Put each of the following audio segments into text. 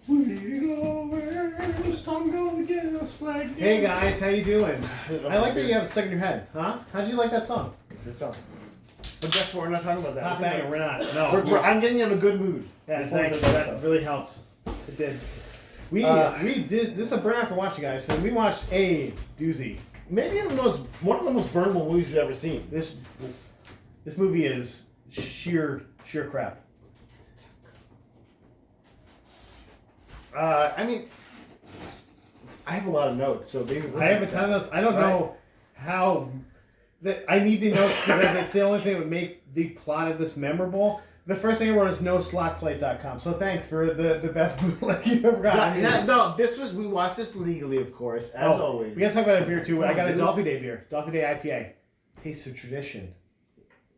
Hey guys, how you doing? I like that you have it stuck in your head, huh? How'd you like that song? It's a song. But guess what? We're not talking about that. Hot banger, we're not. No. I'm getting in a good mood. Yeah, thanks. That really helps. It did. We did. This is a burn after watching, guys. So we watched a doozy. Maybe one of the most burnable movies we've ever seen. This movie is sheer crap. I mean, I have a lot of notes, so maybe I have a ton of notes. I don't know how. I need the notes because it's the only thing that would make the plot of this memorable. The first thing I wrote is noslotslight.com. So thanks for the best bootleg you ever got. We watched this legally, of course, as always. We gotta talk about a beer too. I got a Dolphy Day beer. Dolphy Day IPA. Taste of tradition.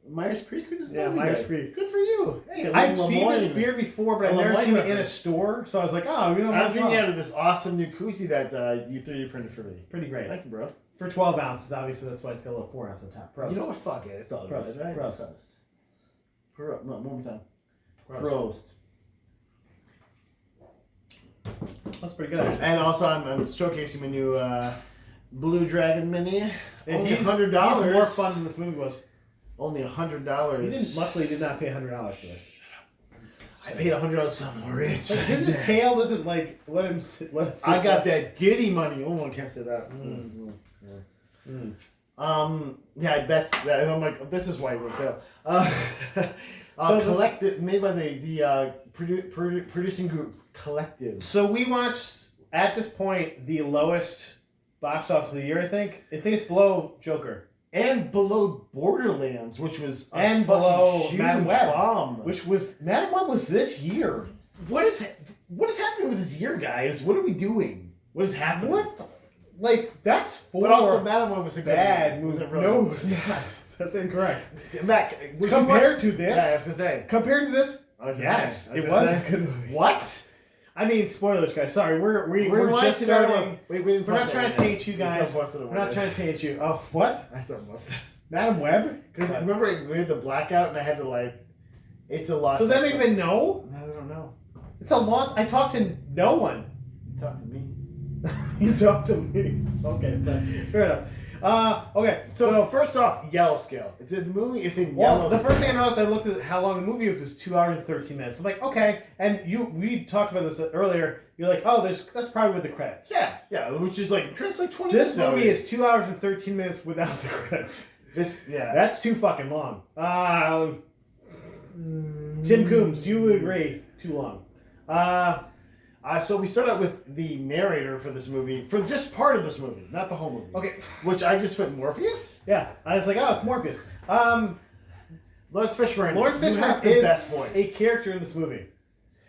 Myers Creek is Myers Creek. Good for you. Hey, I've seen this beer before, but I've never seen it in a store. So I was like, oh, you know, I'm drinking out of this awesome new koozie that you 3D printed for me. Pretty great. Thank you, bro. For 12 ounces, obviously, that's why it's got a little 4 ounce on top. Prost. You know what? Fuck it. It's all good, right? Prost. No, one more time. Prost. That's pretty good, actually. And also, I'm showcasing my new Blue Dragon Mini. Only $100. He's more fun than this movie was. Only $100. Luckily, did not pay $100 for this. I paid $100 so I'm rich. Like, his tail doesn't let him sit. I got that Diddy money. Oh, I can't say that. Yeah, that's that. I'm like, this is why he's on sale. Collected, made by the producing group Collective. So we watched at this point the lowest box office of the year. I think it's below Joker. And below Borderlands, which was below Madam Web, bomb. Madam Web was this year. What is happening with this year, guys? What are we doing? What is happening? That's four. But also, Madam Web was a bad movie. Really? No, it was not. That's incorrect. Mac, compared to this, yeah, I was gonna say. Compared to this, yes, it was a good movie. What? I mean, spoilers, guys. Sorry, we're just starting. We're not trying to taint you guys. We're not trying to taint you. Oh, what? I said most. Madam Web? Because remember we had the blackout and I had to it's a loss. So they don't even know? No, they don't know. It's a loss. I talked to no one. You talked to me. You talked to me. Okay, fair enough. Okay, so first off, yellow scale. It's in the movie. It's in yellow. The first thing I noticed, I looked at how long the movie is 2 hours and 13 minutes. I'm like, okay, and we talked about this earlier. You're like, oh, that's probably with the credits. Yeah, which is credits 20 minutes. This movie is 2 hours and 13 minutes without the credits. That's too fucking long. Tim Coombs, you would agree, too long. So we start out with the narrator for this movie, for just part of this movie, not the whole movie. Okay. Which I just put Morpheus? Yeah. I was like, oh, it's Morpheus. Lawrence Fishburne. Lawrence Fishburne is the best voice. A character in this movie.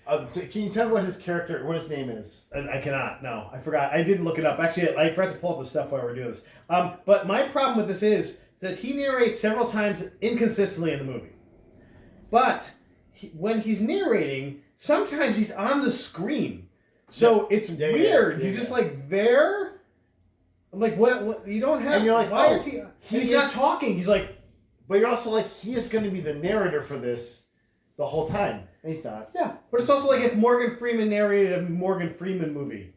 Can you tell me what his name is? I cannot. No, I forgot. I didn't look it up. Actually, I forgot to pull up the stuff while we were doing this. But my problem with this is that he narrates several times inconsistently in the movie. But when he's narrating, sometimes he's on the screen. So it's weird. He's just there. I'm like, what? You don't have... And you're like, why is he... He's not talking. He's like... But you're also he is going to be the narrator for this the whole time. And he's not. Yeah. But it's also if Morgan Freeman narrated a Morgan Freeman movie.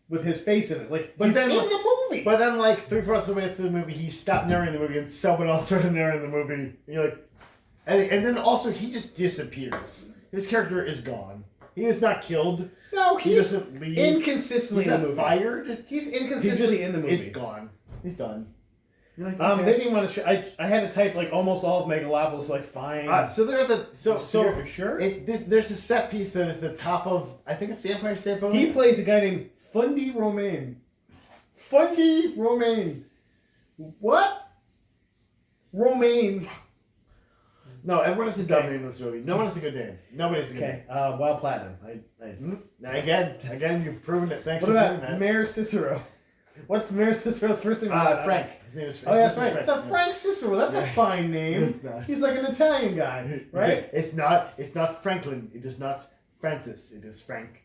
With his face in it. But he's in the movie. But then 3/4 of the way through the movie, he stopped narrating the movie and someone else started narrating the movie. And you're like... And then also, he just disappears. His character is gone. He is not killed. No, he doesn't leave. Inconsistently in the movie. Fired. He's inconsistently in the movie. He's gone. He's done. You're like, okay. They didn't want to show. I had to type almost all of Megalopolis. Fine. So they're you're sure. There's a set piece that is the top of, I think it's the Empire State Building. He plays a guy named Fundy Romaine. Fundy Romaine. What? Romaine. No, everyone has a dumb name in this movie. No one has a good name. Nobody has a good name. Okay, Wild Platinum. Again, you've proven it. Thanks for doing that. What about Mayor Cicero? What's Mayor Cicero's first name? Frank. His name is Frank. Oh, that's right. So Frank Cicero. That's a fine name. It's not. He's like an Italian guy, right? It's not Franklin. It is not Francis. It is Frank.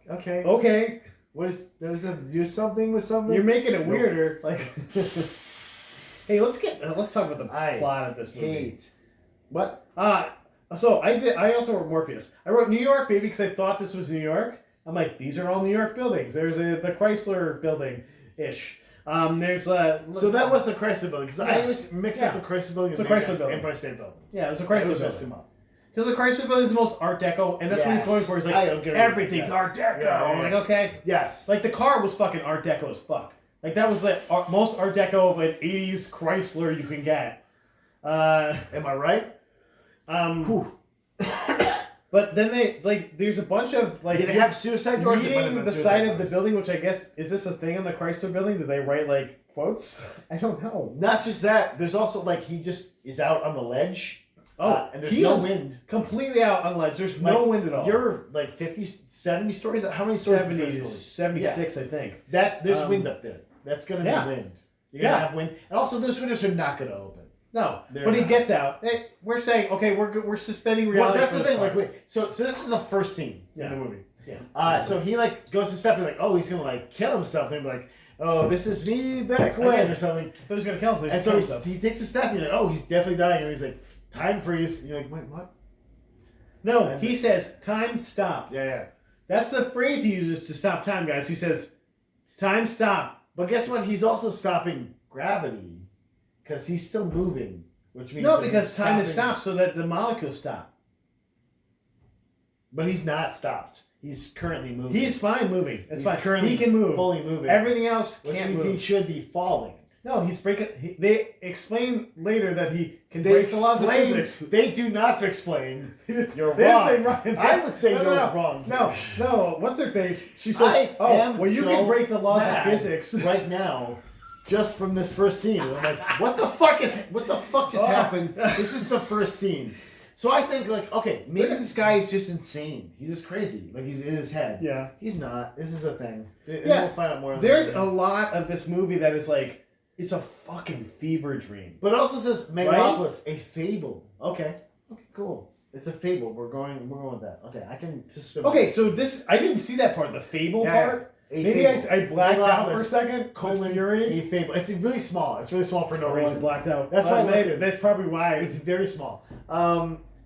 Okay. Okay. Do something with something? You're making it weirder. Hey, let's talk about the plot of this movie. What? So I also wrote Morpheus. I wrote New York, baby, because I thought this was New York. I'm like, these are all New York buildings. There's the Chrysler building-ish. There's So that was the Chrysler building, because Yeah. I always mix up Yeah. the Chrysler building It's and a the Chrysler building. Empire State Building. Yeah, there's a I Chrysler always mix building. them up. Because the Chrysler building is the most Art Deco, and that's what he's going for. He's like, I agree. everything's Yes. Art Deco. Yeah, I'm like, okay. Yes. Like, the car was fucking Art Deco as fuck. Like, that was the most Art Deco of an 80s Chrysler you can get. Am I right? But then there's a bunch of, like... Did it have suicide doors? Reading the side of the building, which I guess, is this a thing on the Chrysler building? Did they write, like, quotes? I don't know. Not just that, there's also, like, he just is out on the ledge. And there's no wind. Completely out on ledge. There's no wind at all. You're, like, 50, 70 stories? How many stories? 76, I think. There's wind up there. That's going to be wind. You're going to have wind. And also, those windows are not going to open. No, but he gets out. We're saying, okay, we're suspending reality. Well, that's the thing. Like, so this is the first scene in the movie. Yeah. So he like goes to step and like, oh, he's gonna like kill himself. And he'll be like, oh, this is me back when or something. I thought he was gonna kill himself. And so he takes a step and you're like, oh, he's definitely dying. And he's like, time freeze. And you're like, wait, what? No, and he says, time stop. Yeah. That's the phrase he uses to stop time, guys. He says, time stop. But guess what? He's also stopping gravity because he's still moving. Which means because time is stopped so that the molecules stop. But he's not stopped. He's currently moving. He's fine moving. It's fine. Currently he can move. Fully moving. Everything else which can't means move. He should be falling. No, he's breaking... they explain later that he can break the laws of physics. They do not explain. You're they wrong. Say Ryan. I would say you're no. wrong. No. What's her face? She says, you can break the laws of physics. Right now. Just from this first scene. I'm like, what the fuck just happened? This is the first scene. So I think, like, okay, maybe this guy is just insane. He's just crazy. Like, he's in his head. Yeah. He's not. This is a thing. Yeah. We'll find out more. There's a lot of this movie that is like, it's a fucking fever dream. But it also says Megalopolis, a fable. Okay, cool. It's a fable. We're going with that. Okay, I can suspend. Okay, so this, I didn't see that part, the fable part. Maybe I blacked out for a second. A fable. It's really small. It's really small for no reason. I blacked out. That's why. That's probably why. It's very small.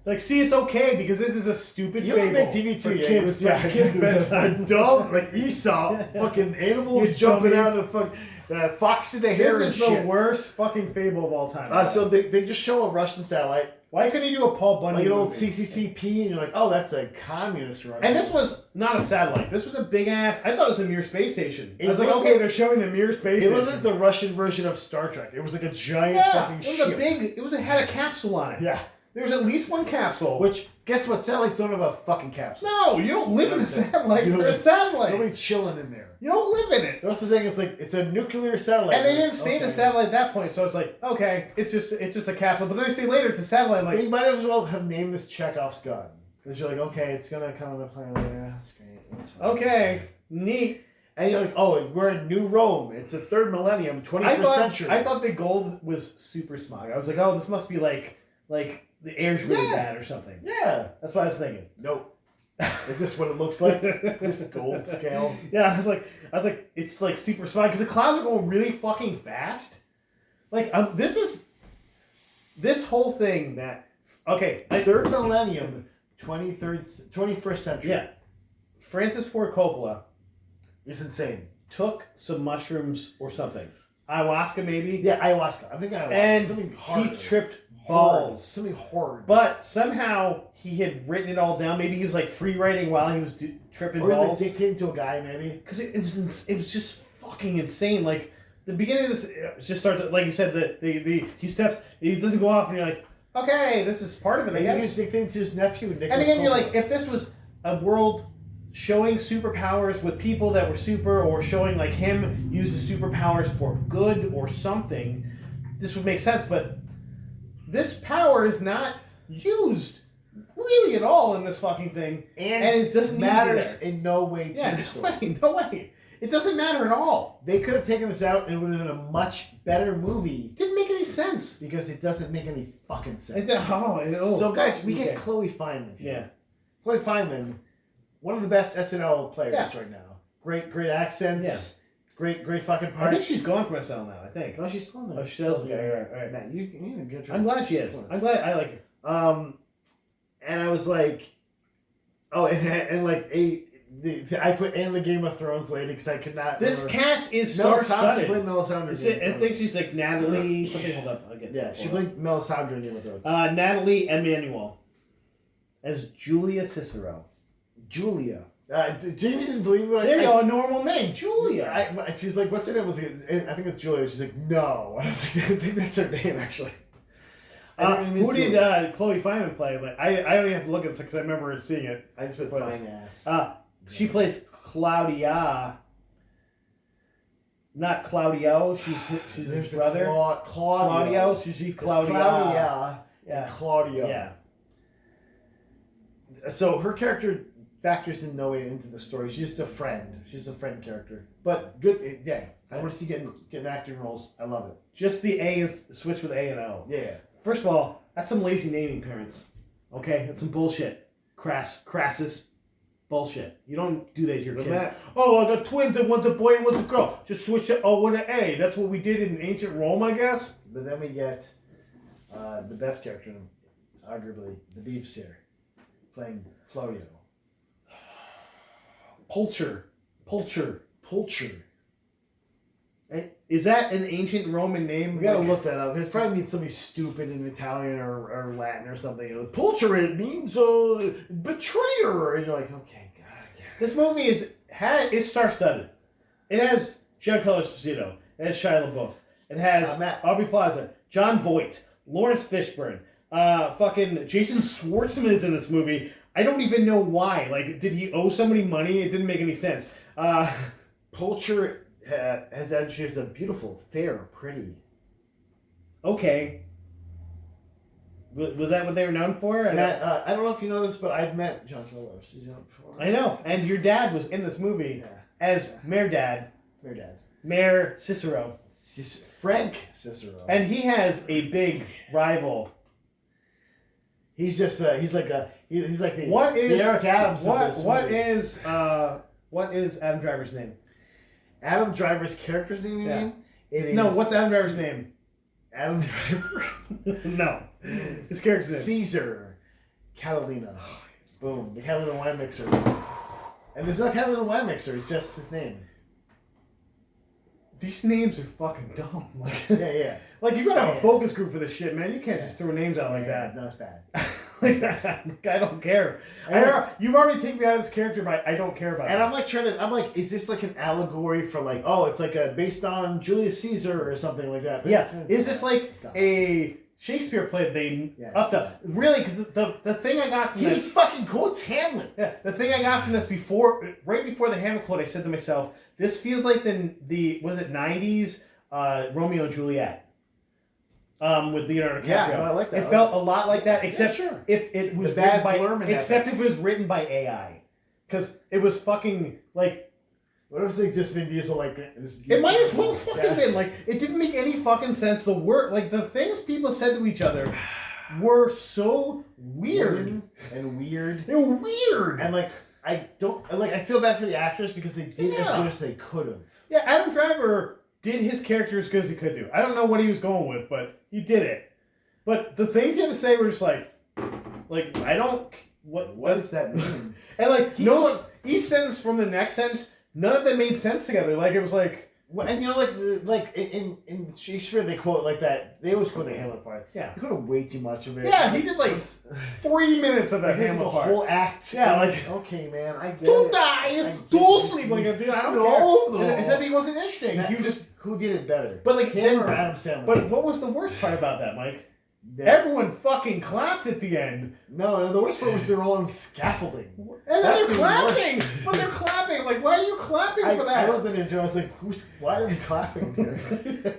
Like, see, it's okay because this is a stupid fable. You make TV too, kids. Yeah, kids bedtime. Dumb, like Esau, fucking animals jumping out of the fucking fox in the hair. This is the worst fucking fable of all time. So they just show a Russian satellite. Why couldn't you do a Paul Bunyan like an old movie? CCCP, and you're like, oh, that's a communist Russia. And this was not a satellite. This was a big ass. I thought it was a Mir space station. I was like, okay, they're showing the Mir space station. It wasn't the Russian version of Star Trek. It was like a giant fucking ship. It had a capsule on it. Yeah. There was at least one capsule. Which, guess what? Satellites don't have a fucking capsule. No, you don't live in a satellite. You're a satellite. Nobody's chilling in there. You don't live in it. They're also saying it's a nuclear satellite. And they didn't say the satellite at that point, so it's like, okay, it's just a capsule. But then they say later it's a satellite. I'm like, they might as well have named this Chekhov's gun. Because you're like, okay, it's gonna come into play later. That's great. That's fine. Okay, neat. And you're like, oh, we're in New Rome. It's the 3rd millennium, 21st century. I thought the gold was super smog. I was like, oh, this must be like the air's really bad or something. Yeah. That's what I was thinking. Nope. Is this what it looks like? This gold scale? Yeah, I was like, it's like super smog because the clouds are going really fucking fast. Like, this whole thing that, okay. 3rd millennium, 21st century. Yeah. Francis Ford Coppola. It's insane. Took some mushrooms or something. Ayahuasca, maybe? Yeah, ayahuasca. I think ayahuasca. And something harder. he tripped balls. Something hard. But somehow he had written it all down. Maybe he was like free writing while he was tripping balls. Or like dictating to a guy, maybe. Because it was just fucking insane. Like, the beginning of this just starts, like you said, he doesn't go off and you're like, okay, this is part of it, I guess. He was dictating to his nephew, Nicholas And again, you're Coppola. like, if this was a world showing superpowers with people that were super, or showing like him use the superpowers for good or something, this would make sense. But this power is not used really at all in this fucking thing, and it doesn't matters in no way to the story. No way. It doesn't matter at all. They could have taken this out and it would have been a much better movie. Didn't make any sense. Because it doesn't make any fucking sense. So guys, we get Chloe Fineman. Yeah. Chloe Fineman, one of the best SNL players right now. Great accents. Yeah. Great fucking parts. I think she's gone from SNL now, I think. No, she's still in there. Oh, she does? Okay, all right. Matt, you need to get her. I'm glad she is. I'm glad I like her. And I was like, oh, and like I put and the Game of Thrones lady because I could not. This remember. cast is Melisandre star-studded. played Melisandre. I think she's like Natalie. Something. Hold up. I'll get Yeah, she played Melisandre in Game of Thrones. Natalie Emmanuel as Julia Cicero. Julia. Jamie didn't believe it. There you go, a normal name, Julia. She's like, what's her name? I think it's Julia. She's like, no. And I was like, I think that's her name, actually. Who did Chloe Fineman play? Like, I don't even have to look at this because I remember seeing it. I just put fine ass. She plays Claudia. Not Claudio. She's his brother. Claudio. She's Claudia. Yeah. Claudio. Yeah. So her character factors in no way into the story. She's just a friend. She's a friend character. But good. Yeah. I want to see getting acting roles. I love it. Just the A is switch with A and O. Yeah. First of all, that's some lazy naming, parents. Okay, that's some bullshit. Crassus. Bullshit. You don't do that to your kids. Oh, I got twins and one's a boy and one's a girl. Just switch it O and an A. That's what we did in ancient Rome, I guess. But then we get the best character, arguably, the Beefs here, playing Claudio. Pulcher. Is that an ancient Roman name? We gotta look that up. It probably means something stupid in Italian or Latin or something. Pulcher, it means betrayer. And you're like, okay, God. Yeah. This movie is star-studded. It has Giancarlo Esposito. It has Shia LaBeouf. It has Aubrey Plaza, John Voight, Lawrence Fishburne. Fucking Jason Schwartzman is in this movie. I don't even know why. Like, did he owe somebody money? It didn't make any sense. Pulcher has that. She's a beautiful, fair, pretty. Okay. Was that what they were known for? I don't know if you know this, but I've met John Carlo Esposito before. I know, and your dad was in this movie as Mayor Cicero. Frank Cicero. And he has a big rival. He's just he's like the Eric Adams. What is Adam Driver's name? Adam Driver's character's name, you mean? It is what's Adam Driver's name? Adam Driver? No. His character's name. Caesar. Catalina. Boom. The Catalina wine mixer. And there's no Catalina wine mixer, it's just his name. These names are fucking dumb. Like, yeah. Like, you gotta have a focus group for this shit, man. You can't just throw names out like that. No, it's bad. I don't care. You've already taken me out of this character, but I don't care about it. And I'm like, is this like an allegory for like, oh, it's like based on Julius Caesar or something like that? But is this like a Shakespeare play they upped up? Really, because the thing I got from this... He fucking quotes Hamlet. Yeah, the thing I got from this right before the Hamlet quote, I said to myself, this feels like the was it 90s Romeo and Juliet. With Leonardo DiCaprio. Yeah, no, I like that. It felt a lot like that, except if it was if it was written by AI, because it was fucking like. What if it's like just Vin Diesel like this? It might as well fucking been like it didn't make any fucking sense. The word the things people said to each other were so weird and weird. They were weird, and I feel bad for the actors because they did as good as they could have. Yeah, Adam Driver did his character as good as he could do. I don't know what he was going with, but he did it. But the things he had to say were just like I don't. What does that mean? And each sentence from the next sentence, none of them made sense together. Like it was like. And you know, like in Shakespeare, they quote like that. They always quote the Hamlet part. Yeah, he quoted way too much of it. Yeah, he did like 3 minutes of that Hamlet part. The whole act. Yeah, okay, man, I get it. Don't die, don't sleep. Like, dude, I don't care. Except he wasn't interesting. He was just who did it better. But like him or Adam Sandler. But what was the worst part about that, Mike? Everyone fucking clapped at the end. No, the worst part was they're all on scaffolding. And then they're clapping! But they're clapping! Like, why are you clapping for that? I wrote that in Joe. I was like, why are they clapping here?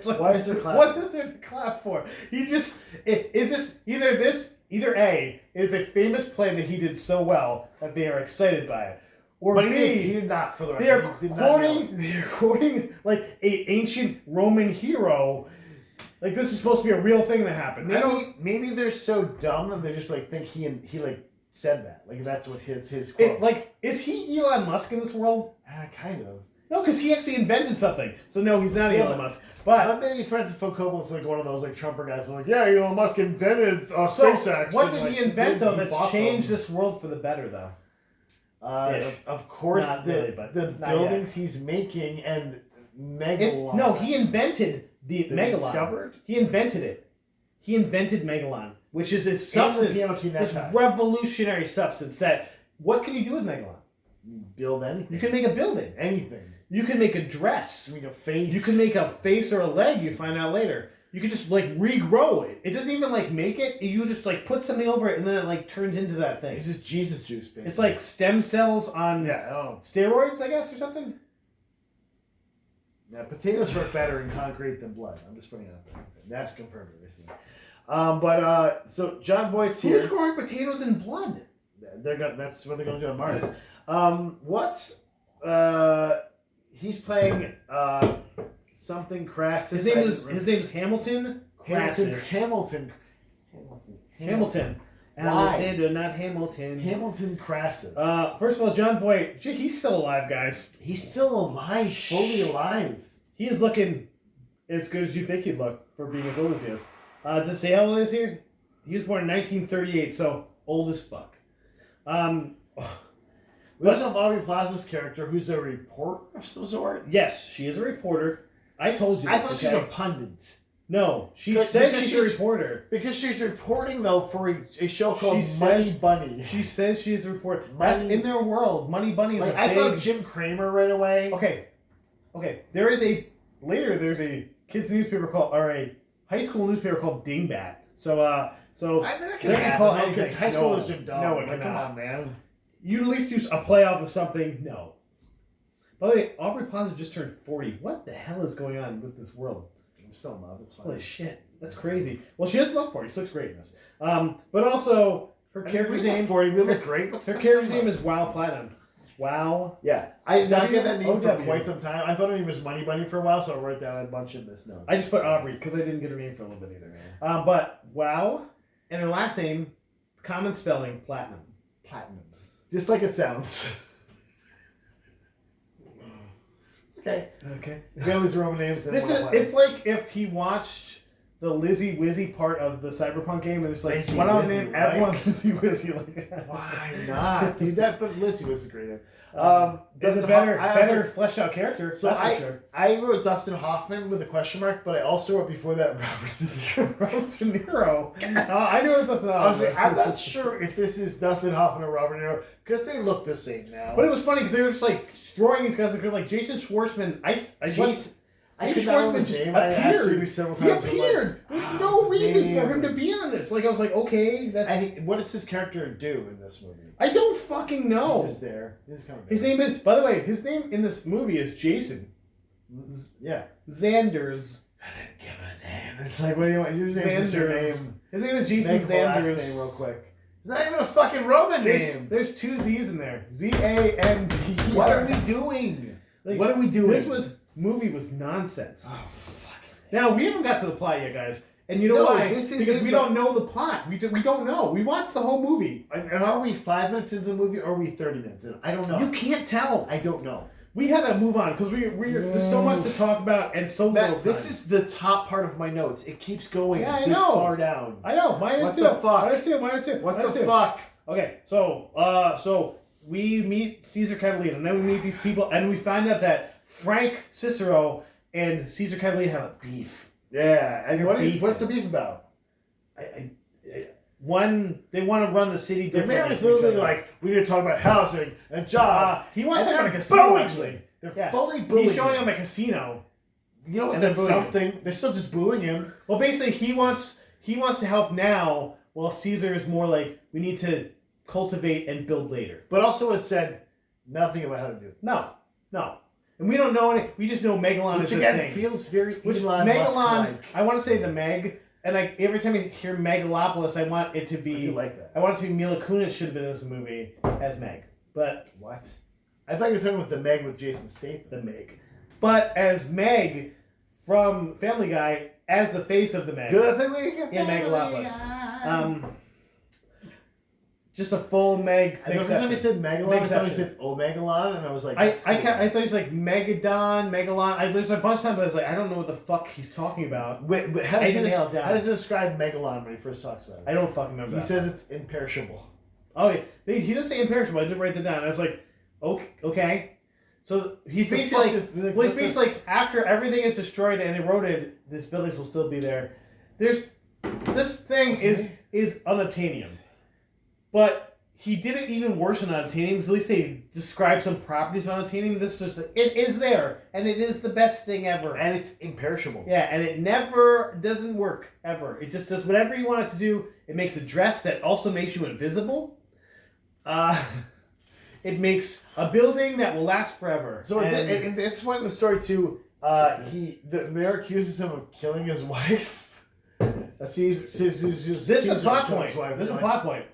Why is there clapping? What is there to clap for? Is this either A, is a famous play that he did so well that they are excited by it, or but B, he did not, for the record. They're quoting like a ancient Roman hero. Like, this is supposed to be a real thing that happened. Maybe they're so dumb that they just like think he said that. Like that's what his quote. Is he Elon Musk in this world? Kind of. No, because he actually invented something. So no, he's not Elon Musk. But maybe Francis Ford Coppola is like one of those like Trumper guys. Like, yeah, Elon Musk invented SpaceX. What did he invent though that's changed this world for the better though? Of course, Not the really, but the not buildings he's making and Megalon. He invented the Megalon. Discovered? He invented it. He invented Megalon, which is a substance, this revolutionary substance that, what can you do with Megalon? Build anything. You can make a building. Anything. You can make a dress. You can make a face. You can make a face or a leg, you find out later. You can just, like, regrow it. It doesn't even, like, make it. You just, like, put something over it, and then it, like, turns into that thing. This is Jesus juice, basically. It's like stem cells on steroids, I guess, or something? Yeah, potatoes work better in concrete than blood. I'm just putting it out there. That's confirmed, recently. So John Voight's here. Who's growing potatoes in blood? That's what they're going to do on Mars. He's playing something Crassus. His name is Hamilton Crassus. Hamilton. Hamilton, not Hamilton. Hamilton Crassus. First of all, John Voight, he's still alive, guys. He's still alive, fully alive. He is looking as good as you think he'd look for being as old as he is. Does it say how old he is here? He was born in 1938, so old as fuck. We also have Aubrey Plaza's character, who's a reporter of some sort. Yes, she is a reporter. I told you. I thought she's a pundit. No, she says she's a reporter. Because she's reporting, though, for a show called Money Bunny. She says she's a reporter. That's in their world. Money Bunny is a big... I thought Jim Cramer right away. Okay. There's a kids newspaper called, or a high school newspaper called Dingbat. So I mean, that can happen, because high school is Jim Dog. No, it cannot. Come on, man. You'd at least do a playoff of something. No. By the way, Aubrey Plaza just turned 40. What the hell is going on with this world? I'm still in love. It's fine. Holy shit. That's crazy. Well, she does look 40. She looks great in this. But also, her character's name... 40. We look great. Her character's name is Wow Platinum. Wow. Yeah. I did not get that name for quite some time. I thought her name was Money Bunny for a while, so I wrote down a bunch of misnotes. I just put Aubrey because I didn't get her name for a little bit either. But Wow, and her last name, common spelling, Platinum. Platinum. Just like it sounds. Okay. If all these Roman names, then it's like if he watched the Lizzie Wizzy part of the Cyberpunk game, and it's like, why not name everyone Lizzie Wizzy like that? Why not, dude? But Lizzie was a great name. It's a better fleshed out character. So that's for sure. I wrote Dustin Hoffman with a question mark, but I also wrote before that Robert De Niro. I knew it was Dustin Hoffman. I was like, I'm not sure if this is Dustin Hoffman or Robert De Niro because they look the same now. But it was funny because they were just like throwing these guys like Jason Schwartzman. Jason Schwartzman just appeared. He appeared. There's no reason for him to be on this. Like I was like, okay, that's. What does his character do in this movie? I don't fucking know. He's just there. His name is, by the way, his name in this movie is Jason. Yeah. Xanders. I didn't give a name. It's like, what do you want? Your name. His name is Jason Xanders. Last name real quick. It's not even a fucking Roman name. There's two Z's in there. Z-A-N-D. What are we doing? What are we doing? This movie was nonsense. Oh, fuck. Now, we haven't got to the plot yet, guys. And you know why? Because we don't know the plot. We don't know. We watched the whole movie. And are we 5 minutes into the movie or are we 30 minutes in? I don't know. You can't tell. I don't know. We had to move on because there's so much to talk about and so little time. This is the top part of my notes. It keeps going this far down. I know. Minus two. What the fuck? Minus two. What the fuck? Okay, so we meet Caesar Catalina, and then we meet these people, and we find out that Frank Cicero and Caesar Catalina have a beef. Yeah, and what's the beef about? They want to run the city differently. The mayor is literally like, we need to talk about housing and jobs. He wants to talk about a casino, actually. They're fully booing him. He's showing him a casino. You know what? That's something. They're still just booing him. Well, basically, he wants to help now, while Caesar is more like, we need to cultivate and build later. But also has said nothing about how to do it. No. And we don't know any. We just know Megalon is a thing. Which again feels very Elon Megalon. I want to say the Meg, and every time I hear Megalopolis, I want it to be. I do like that. I want it to be Mila Kunis should have been in this movie as Meg, but what? I thought you were talking about the Meg with Jason Statham. The Meg, but as Meg from Family Guy as the face of the Meg. Good thing we get in Megalopolis. Just a full Meg. And the first time he said Megalon, I thought he said Omegalon, and I was like, I thought he was like Megadon, Megalon. There's a bunch of times I was like, I don't know what the fuck he's talking about. Wait, how does he describe Megalon when he first talks about it? I don't fucking remember. He says it's imperishable. Oh, yeah. He does say imperishable. I did write that down. I was like, okay. So he's basically he's basically like, after everything is destroyed and eroded, these buildings will still be there. This thing is unobtainium, but he did it even worse than unobtainium. At least they describe some properties on unobtainium. This is just it is there, and it is the best thing ever, and it's imperishable. Yeah, and it never doesn't work ever. It just does whatever you want it to do. It makes a dress that also makes you invisible. It makes a building that will last forever. So and it's one in the story too. The mayor accuses him of killing his wife. This is a plot point. This is a plot point.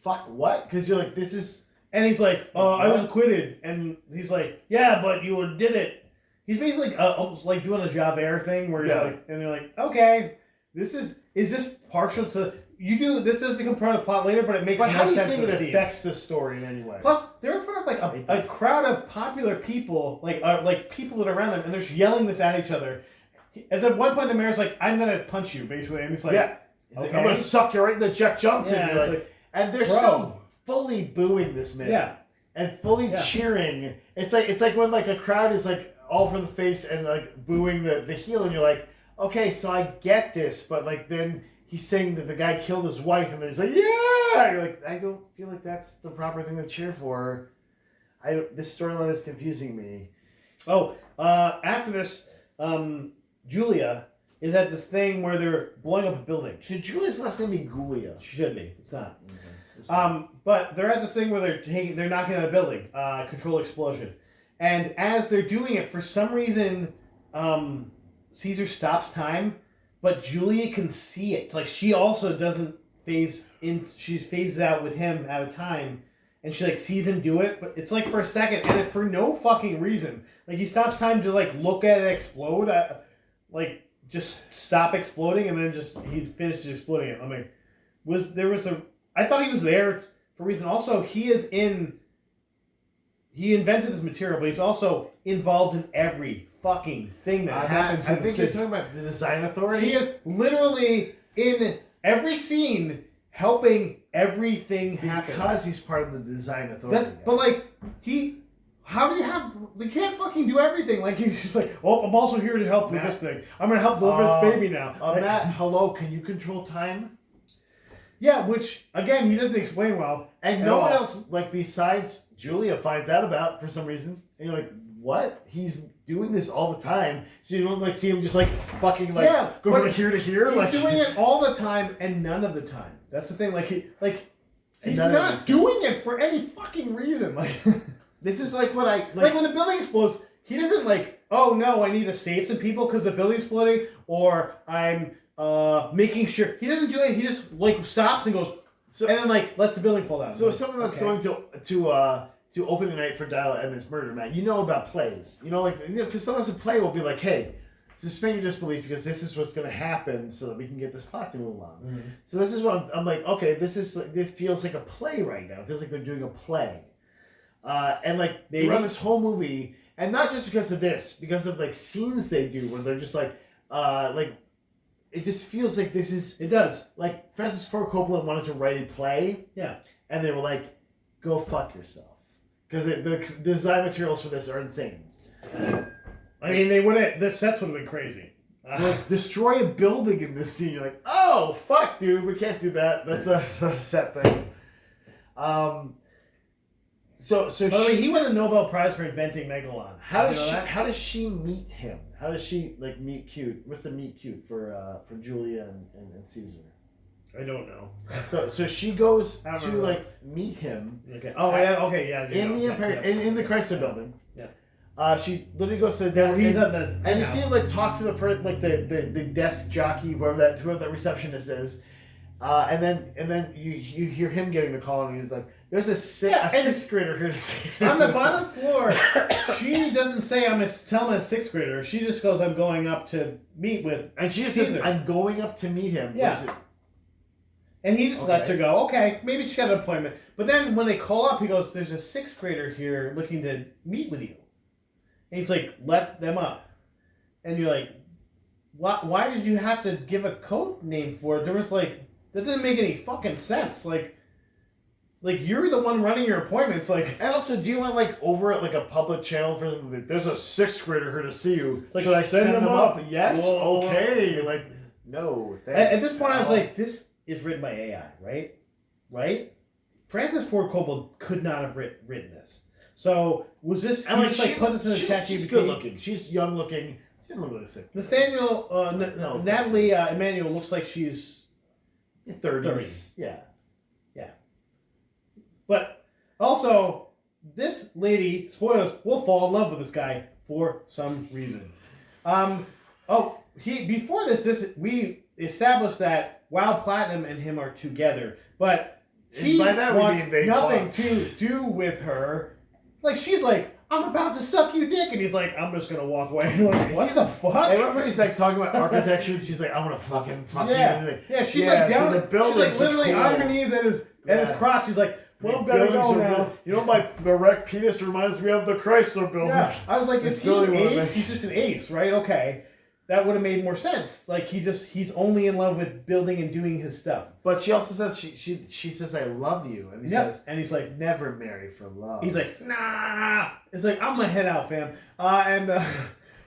Fuck what? Because you're like, this is... And he's like, I was acquitted. And he's like, yeah, but you did it. He's basically almost like doing a Javert thing where he's like, and you're like, okay, is this partial to... This does become part of the plot later, but it makes no sense. But how do you think it affects the story in any way? Plus, they're in front of like a crowd of popular people, like people that are around them, and they're just yelling this at each other. At one point, the mayor's like, I'm going to punch you, basically. And he's like, okay. I'm going to suck you right in the Jack Johnson. Yeah, and they're so fully booing this man. Yeah. And fully cheering. It's like when like a crowd is like all for the face and like booing the heel, and you're like, okay, so I get this, but like then he's saying that the guy killed his wife, and then he's like, yeah! You're like, I don't feel like that's the proper thing to cheer for. This storyline is confusing me. After this, Julia is at this thing where they're blowing up a building. Should Julia's last name be Gulia? She should be. It's not. Okay. But they're at this thing where they're knocking out a building, control explosion, and as they're doing it, for some reason, Caesar stops time, but Julia can see it. Like she also doesn't phase in. She phases out with him at a time, and she like sees him do it, but it's like for a second, and for no fucking reason. Like he stops time to like look at it explode. Just stop exploding, and then he finishes exploding it. I mean, I thought he was there for a reason. Also, he invented this material, but he's also involved in every fucking thing that happens in the city. You're talking about the design authority. He is literally in every scene helping everything happen. Because he's part of the design authority. How do you can't fucking do everything. Like, he's just like, I'm also here to help with this thing. I'm going to help deliver this baby now. Matt, hello, can you control time? Yeah, which, again, he doesn't explain well. And no one else, like, besides Julia finds out about for some reason. And you're like, what? He's doing this all the time. So you don't, like, see him just, like, fucking, like, go from here to here? He's doing it all the time and none of the time. That's the thing. He's not doing it for any fucking reason. Like... This is like what like when the building explodes, he doesn't like, oh no, I need to save some people because the building's exploding, or I'm making sure. He doesn't do it. He just like stops and goes, and then like lets the building fall down. So if someone that's going to open night for Dial Edmonds Murder, man, you know about plays. You know, because sometimes a play will be like, hey, suspend your disbelief because this is what's going to happen so that we can get this plot to move on. Mm-hmm. So this is what I'm like, okay, this feels like a play right now. It feels like they're doing a play. And like throughout this whole movie, and not just because of this, because of like scenes they do where they're just like it just feels like this is. It does. Like Francis Ford Coppola wanted to write a play. Yeah. And they were like, go fuck yourself. Because the design materials for this are insane. I mean, the sets would have been crazy. Like, destroy a building in this scene. You're like, oh, fuck, dude, we can't do that. That's a set thing. So he won the Nobel Prize for inventing Megalon. How does she meet him? How does she like meet cute? What's the meet cute for Julia and Caesar? I don't know. So she goes to like meet him. Okay. Oh yeah. Okay. Yeah. In the Chrysler Building. Yeah. She literally goes to the desk. And you see him like talk to the desk jockey, whoever that receptionist is. And then you hear him getting the call, and he's like, "There's a sixth grader here to see." On the bottom floor, she doesn't say tell him a sixth grader. She just goes, "I'm going up to meet with." And she just says, "I'm going up to meet him." Yeah. And he just lets her go. Okay, maybe she's got an appointment. But then when they call up, he goes, "There's a sixth grader here looking to meet with you." And he's like, "Let them up." And you're like, "Why did you have to give a code name for it?" There was like. That didn't make any fucking sense. Like, Like, you're the one running your appointments. Like, and also, do you want like over at like a public channel for them? Like, there's a 6th grader here to see you. Like, should I send them up? Yes. Whoa. Okay. Like, no. Thanks. At this point, I was like, this is written by AI, right? Right? Francis Ford Coppola could not have written this. So was this? And like, put this in the chat. She's good looking. She's young looking. She doesn't look like a sick. Natalie Emmanuel looks like she's 30s. Yeah. But also, this lady, spoilers, will fall in love with this guy for some reason. Before this we established that Wild Platinum and him are together, but he by that wants we mean nothing to do with her. Like, she's like, I'm about to suck you dick, and he's like, I'm just gonna walk away. Like, what the fuck? I remember he's like talking about architecture, and she's like, I want to fucking fuck you. She's like down, so the buildings, she's like literally cool. on her knees at his crotch. She's like, well, I'm gonna go now. You know, my erect penis reminds me of the Chrysler building. Yeah, I was like, is he an ace? He's just an ace, right? Okay. That would have made more sense. Like, he's only in love with building and doing his stuff. But she also says, she says, I love you. And he says, and he's like, never marry for love. He's like, nah. It's like, I'm gonna head out, fam.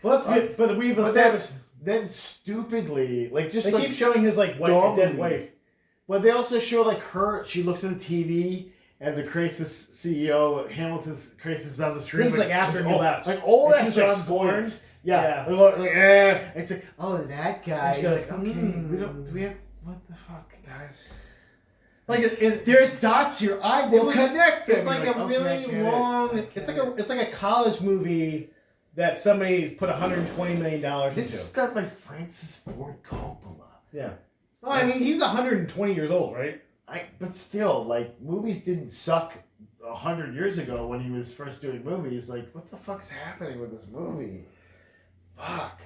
But we've established. Then stupidly, like, just they like, keep showing his, like, dead wife. But they also show, like, she looks at the TV, and the crisis CEO, Hamilton's crisis is on the screen. This is like after he left. Like, all that John stuff's Bourne. Yeah. It's like, oh, that guy. She goes, like, okay, we have, what the fuck, guys? Like, there's dots here. I will connect them. It's like a really long. It's like a college movie that somebody put $120 million into. This is done by Francis Ford Coppola. Yeah. Oh, I mean, he's 120 years old, right? But still, like, movies didn't suck 100 years ago when he was first doing movies. Like, what the fuck's happening with this movie? Fuck.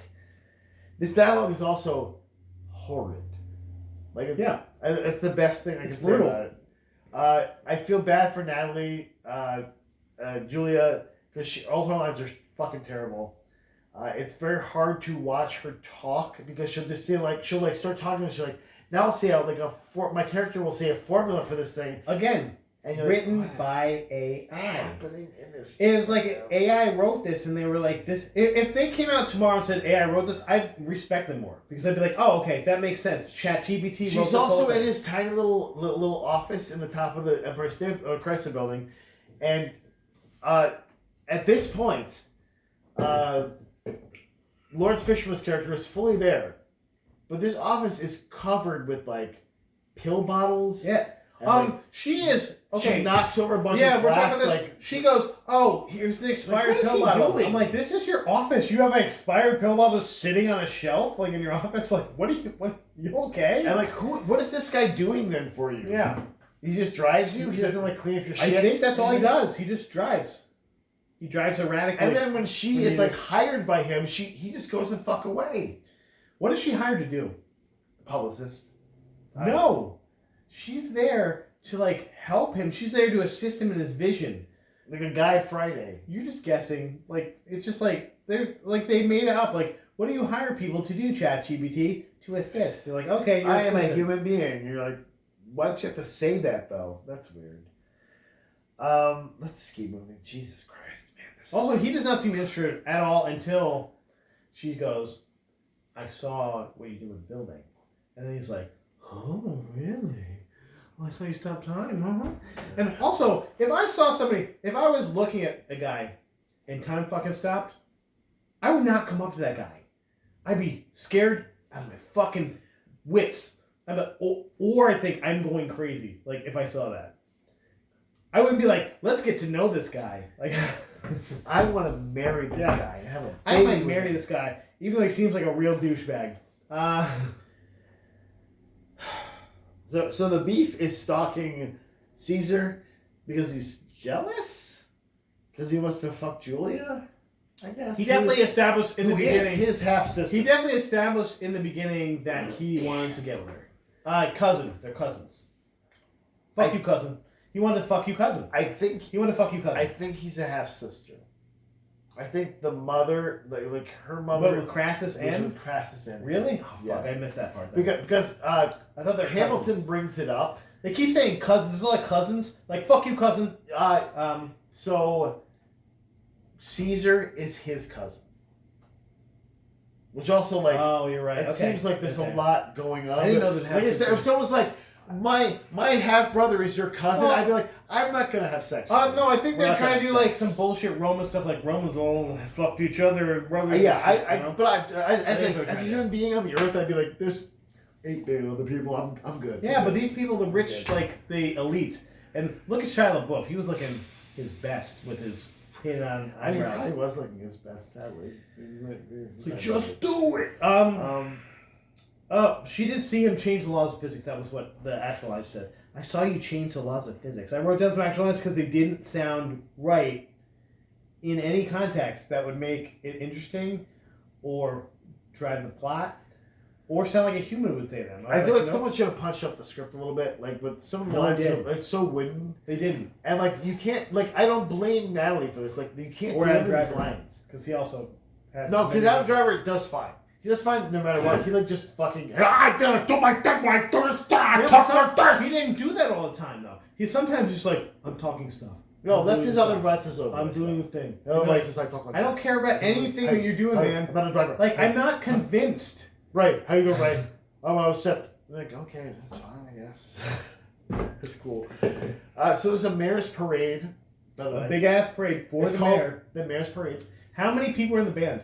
This dialogue is also horrid. Like, it's the best thing I can say about it. I feel bad for Natalie, Julia, because all her lines are fucking terrible. It's very hard to watch her talk because she'll just say, like, she'll start talking and she'll like, now I'll say my character will say a formula for this thing again, and written by AI. Happening in this? It was like AI wrote this, and they were like, "This." If they came out tomorrow and said AI wrote this, I'd respect them more because I'd be like, "Oh, okay, that makes sense." ChatGPT wrote this. She's also in his tiny little office in the top of the Empire State Chrysler Building, and at this point, Lawrence Fishburne's character is fully there. But this office is covered with, like, pill bottles. Yeah. She is... Okay. She knocks over a bunch of glass. We're talking about this. Like, she goes, oh, here's the expired pill bottle. I'm like, this is your office. You have an expired pill bottle sitting on a shelf, like, in your office? Like, you okay? And, like, what is this guy doing then for you? Yeah. He just drives you? He doesn't, like, clean up your shit? I think that's all he does. He just drives. He drives erratically. And then when she is, like, hired by him, he just goes the fuck away. What is she hired to do? Publicist. No. She's there to, like, help him. She's there to assist him in his vision. Like a Guy Friday. You're just guessing. Like, it's just like, they made it up. Like, what do you hire people to do, ChatGPT? To assist. They're like, okay, I am a human being. You're like, why don't you have to say that, though? That's weird. Let's just keep moving. Jesus Christ, man. Also, he does not seem interested at all until she goes, I saw what you did with the building. And then he's like, oh, really? Well, I saw you stop time, huh? And also, if I was looking at a guy and time fucking stopped, I would not come up to that guy. I'd be scared out of my fucking wits. Or I think I'm going crazy, like, if I saw that. I wouldn't be like, let's get to know this guy. Like, I want to marry this guy. I might marry this guy, even though he seems like a real douchebag. So the beef is stalking Caesar because he's jealous? Because he wants to fuck Julia? I guess. He definitely established in the beginning. His half sister. He definitely established in the beginning that he wanted to get with her. Cousin. They're cousins. Fuck you, cousin. He wanted to fuck you, cousin. He wanted to fuck you, cousin. I think he's a half sister. I think the mother, like her mother, with Crassus and Crassus and really? Oh fuck! Yeah. I missed that part. Because I thought they're Hamilton cousins. brings it up They keep saying cousins. There's a lot of cousins. Like, fuck you, cousin. So Caesar is his cousin. Which also, like... Oh, you're right. It seems like there's a lot going on. I didn't know that. Like if someone's like, my half-brother is your cousin, I'd be like, I'm not going to have sex with you. No, I think they're trying to do, like, some bullshit Roman stuff, like Romans all fucked each other. Brothers as a human being on the earth, I'd be like, there's 8 billion other people, I'm good. Yeah, but these people, the rich, like, the elite. And look at Shia LaBeouf. He was looking his best with his... He probably was looking his best, sadly. Just do it! She did see him change the laws of physics. That was what the actual life said. I saw you change the laws of physics. I wrote down some actual lines because they didn't sound right in any context that would make it interesting or drive the plot or sound like a human would say them. I feel like someone should have punched up the script a little bit. Like, with some of the lines are like so wooden. They didn't. And, like, you can't... Like, I don't blame Natalie for this. Like, you can't deliver these lines. Because he also had... No, because Adam Driver does fine. He does fine no matter what. He, like, just fucking... I didn't do my thing when I do this. I talk like this. He didn't do that all the time, though. He sometimes just like, I'm talking stuff. No, that's his other voices over. I'm doing the thing. Otherwise, I talk like I don't care about anything that you're doing, man. I'm not a driver. Like, I'm not convinced. Right. How you doing, right? I'm upset. Like, okay, that's fine, I guess. That's cool. So there's a mayor's parade. A big-ass parade for the mayor. The mayor's parade. How many people are in the band?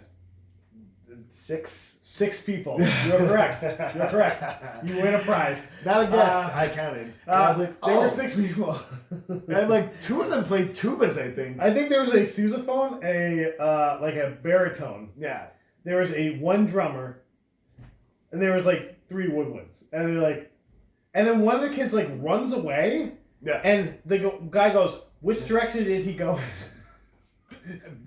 6. 6 people. You're correct. You're correct. You win a prize. Not a guess. I counted. I was like, there were 6 people. And like 2 of them played tubas, I think. I think there was a sousaphone, like a baritone. Yeah. There was a 1 drummer, and there was like 3 woodwinds. And they're like, and then one of the kids like runs away. Yeah. And the guy goes, which direction did he go?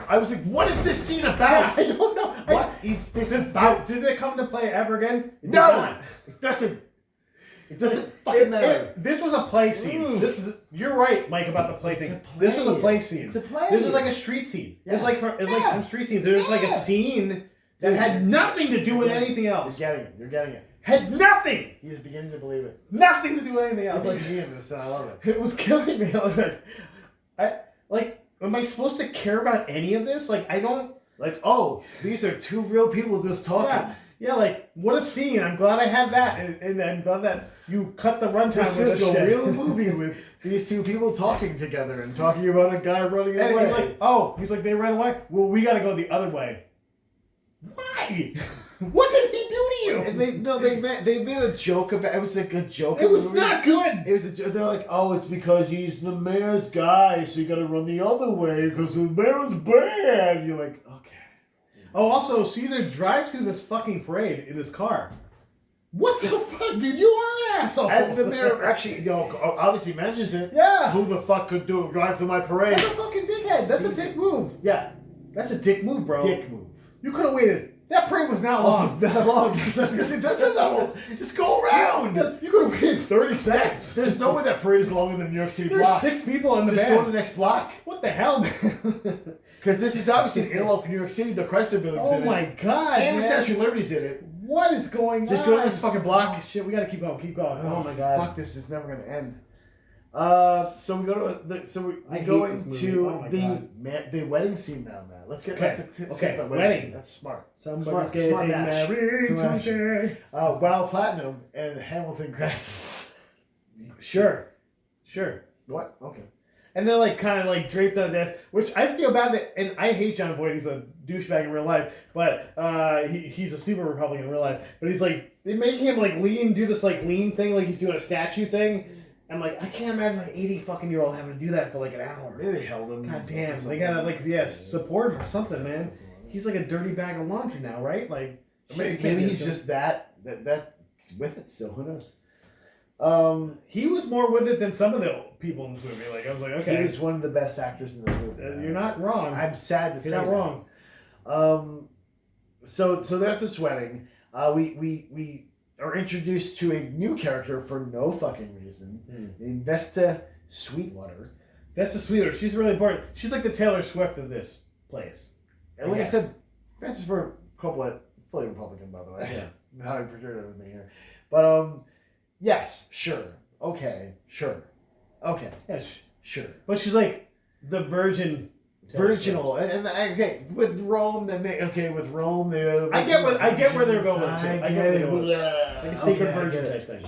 I was like, what is this scene about? I don't know. What is this about? Did they come to play ever again? No! It doesn't fucking matter. This was a play scene. You're right, Mike, about the play thing. This was a play scene. It's a play. This was like a street scene. Yeah. It's like some street scenes. There was like a scene that had nothing to do with anything else. You're getting it. Had nothing! He's beginning to believe it. Nothing to do with anything else. It's like me in this, and I love it. It was killing me. I was like, am I supposed to care about any of this? Like, I don't... Like, oh, these are 2 real people just talking. Yeah, like, what a scene. I'm glad I had that. And I'm glad that you cut the runtime this with is a real movie with these 2 people talking together and talking about a guy running away. And he's like, they ran away? Well, we gotta go the other way. Why? What did he do to you? And they made a joke about it. Was like a joke. It was not good. It was a joke. They're like, oh, it's because he's the mayor's guy, so you got to run the other way because the mayor's bad. You're like, okay. Oh, also, Caesar drives through this fucking parade in his car. What the fuck, dude? You are an asshole. And the mayor actually, obviously mentions it. Yeah. Who the fuck could drive through my parade? That's a fucking dickhead. That's a dick move. Yeah. That's a dick move, bro. Dick move. You could have waited. That parade was not long. That long. That's not long. Just go around. You could have waited 30 seconds. There's no way that parade is longer than the New York City There's block. 6 people in the Just band. go to the next block. What the hell, man? Because this is obviously in New York City. The Chrysler Building's in it. Oh my god, and man. the Statue of Liberty's in it. What is going on? Just go to the next fucking block. Oh, shit, we gotta keep going. Oh my god. Fuck this. It's never gonna end. So we go to the wedding scene now, man. Let's get okay. Wedding. That's smart. Somebody's getting married today. Wow, Platinum and Hamilton Crassus. Sure. What? Okay. And they're like kind of like draped on a desk, which I feel bad that, and I hate John Voight. He's a douchebag in real life, but he's a super Republican in real life. But he's like, they make him like do this like lean thing, like he's doing a statue thing. I'm like, I can't imagine an 80-fucking-year-old having to do that for like an hour. Maybe they held him. God damn, they gotta support him or something, man. He's like a dirty bag of laundry now, right? Like maybe he's just that with it still. Who knows? He was more with it than some of the people in this movie. Like I was like, okay, he was one of the best actors in this movie. You're not wrong. I'm sad to say you're not wrong. So they're at this wedding. We are introduced to a new character for no fucking reason. Named Vesta Sweetwater. Vesta Sweetwater. She's really important. She's like the Taylor Swift of this place. And like I said, Francis Ford Coppola, fully Republican, by the way. Yeah. How I portrayed everything here. But yes, sure. okay, sure, okay, Yeah, sure. but she's like the virginal, and okay, with Rome, with Rome, they. I get where they're going. I Get get where they're it. like a secret virgin type thing.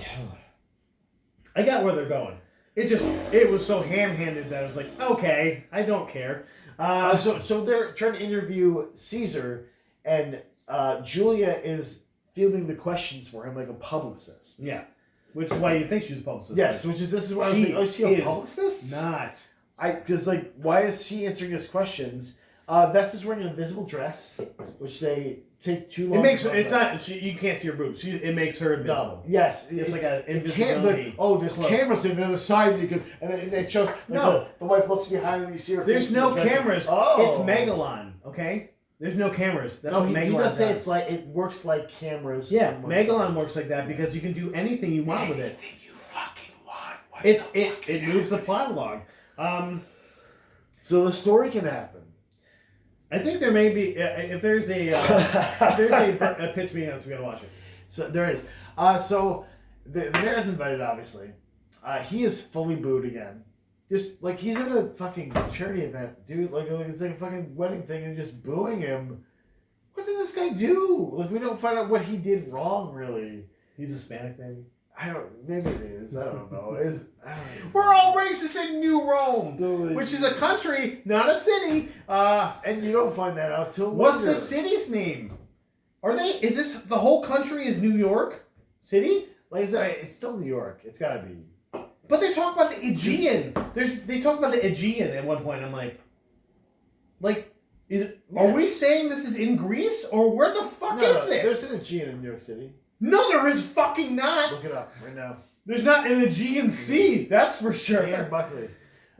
I got where they're going. It was so ham-handed that I was like, okay, I don't care. So they're trying to interview Caesar, and Julia is fielding the questions for him like a publicist. Yeah, which is why you think she's a publicist. Yes, this is why I was like, oh, is she a publicist? Not. Because like, why is she answering his questions? Vesta's wearing an invisible dress, which they take too long. It makes it's not. You can't see her boobs. It makes her invisible. No. Yes, it's like an invisibility. There's cameras on the other side. And it shows. The wife looks behind her. And you see her. There's face no in the dress. cameras. Oh. It's Megalon. Okay. There's no cameras. That's what Megalon he does say does. it's like it works like cameras. Yeah, Megalon works like that because you can do anything you want with it. Anything you fucking want. It moves the plot along. So the story can happen. I think there may be if there's a pitch meeting on this, we gotta watch it. So there is. So the mayor's invited, obviously. He is fully booed again. Just like he's at a fucking charity event, dude. Like it's like a fucking wedding thing, and just booing him. What did this guy do? Like we don't find out what he did wrong, really. He's Hispanic, maybe. Maybe it is. I don't know. We're all racist in New Rome, dude, which is a country, not a city. And you don't find that out till what's later. the city's name? Is this the whole country is New York City? Like I said, it's still New York. It's gotta be. But they talk about the Aegean. They talk about the Aegean at one point. I'm like, are we saying this is in Greece or where the fuck is this? There's an Aegean in New York City. No, there is fucking not. Look it up right now. There's not an Aegean Sea, that's for sure. Dan Buckley.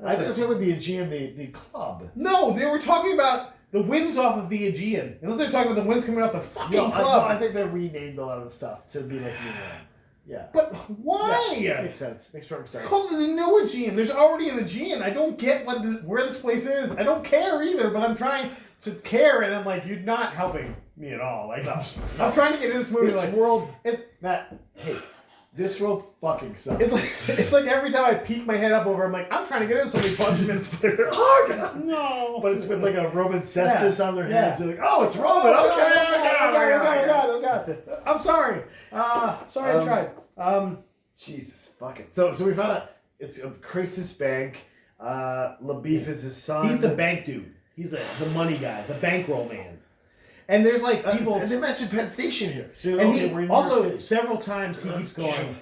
I think they're talking about the Aegean, the club. No, they were talking about the winds off of the Aegean. Unless they're talking about the winds coming off the fucking club. I think they renamed a lot of the stuff to be like New York. Yeah. But why? Yeah, makes sense. Makes perfect sense. Call it the new Aegean. There's already an Aegean. I don't get where this place is. I don't care either, but I'm trying to care, and I'm like, you're not helping me at all. Like, I'm trying to get in this movie. This world, this world fucking sucks. It's like every time I peek my head up over, I'm like, I'm trying to get in, somebody punches me. Oh God, no! But it's with like a Roman cestus on their hands. Yeah. They're like, oh, it's Roman. Oh God. I'm sorry. Sorry, I tried. Jesus, fucking. So we found out it's a crisis bank. LaBeef is his son. He's the bank dude. He's the money guy, the bankroll man. And there's like people. And they mentioned Penn Station here. So, and he also several times he keeps going,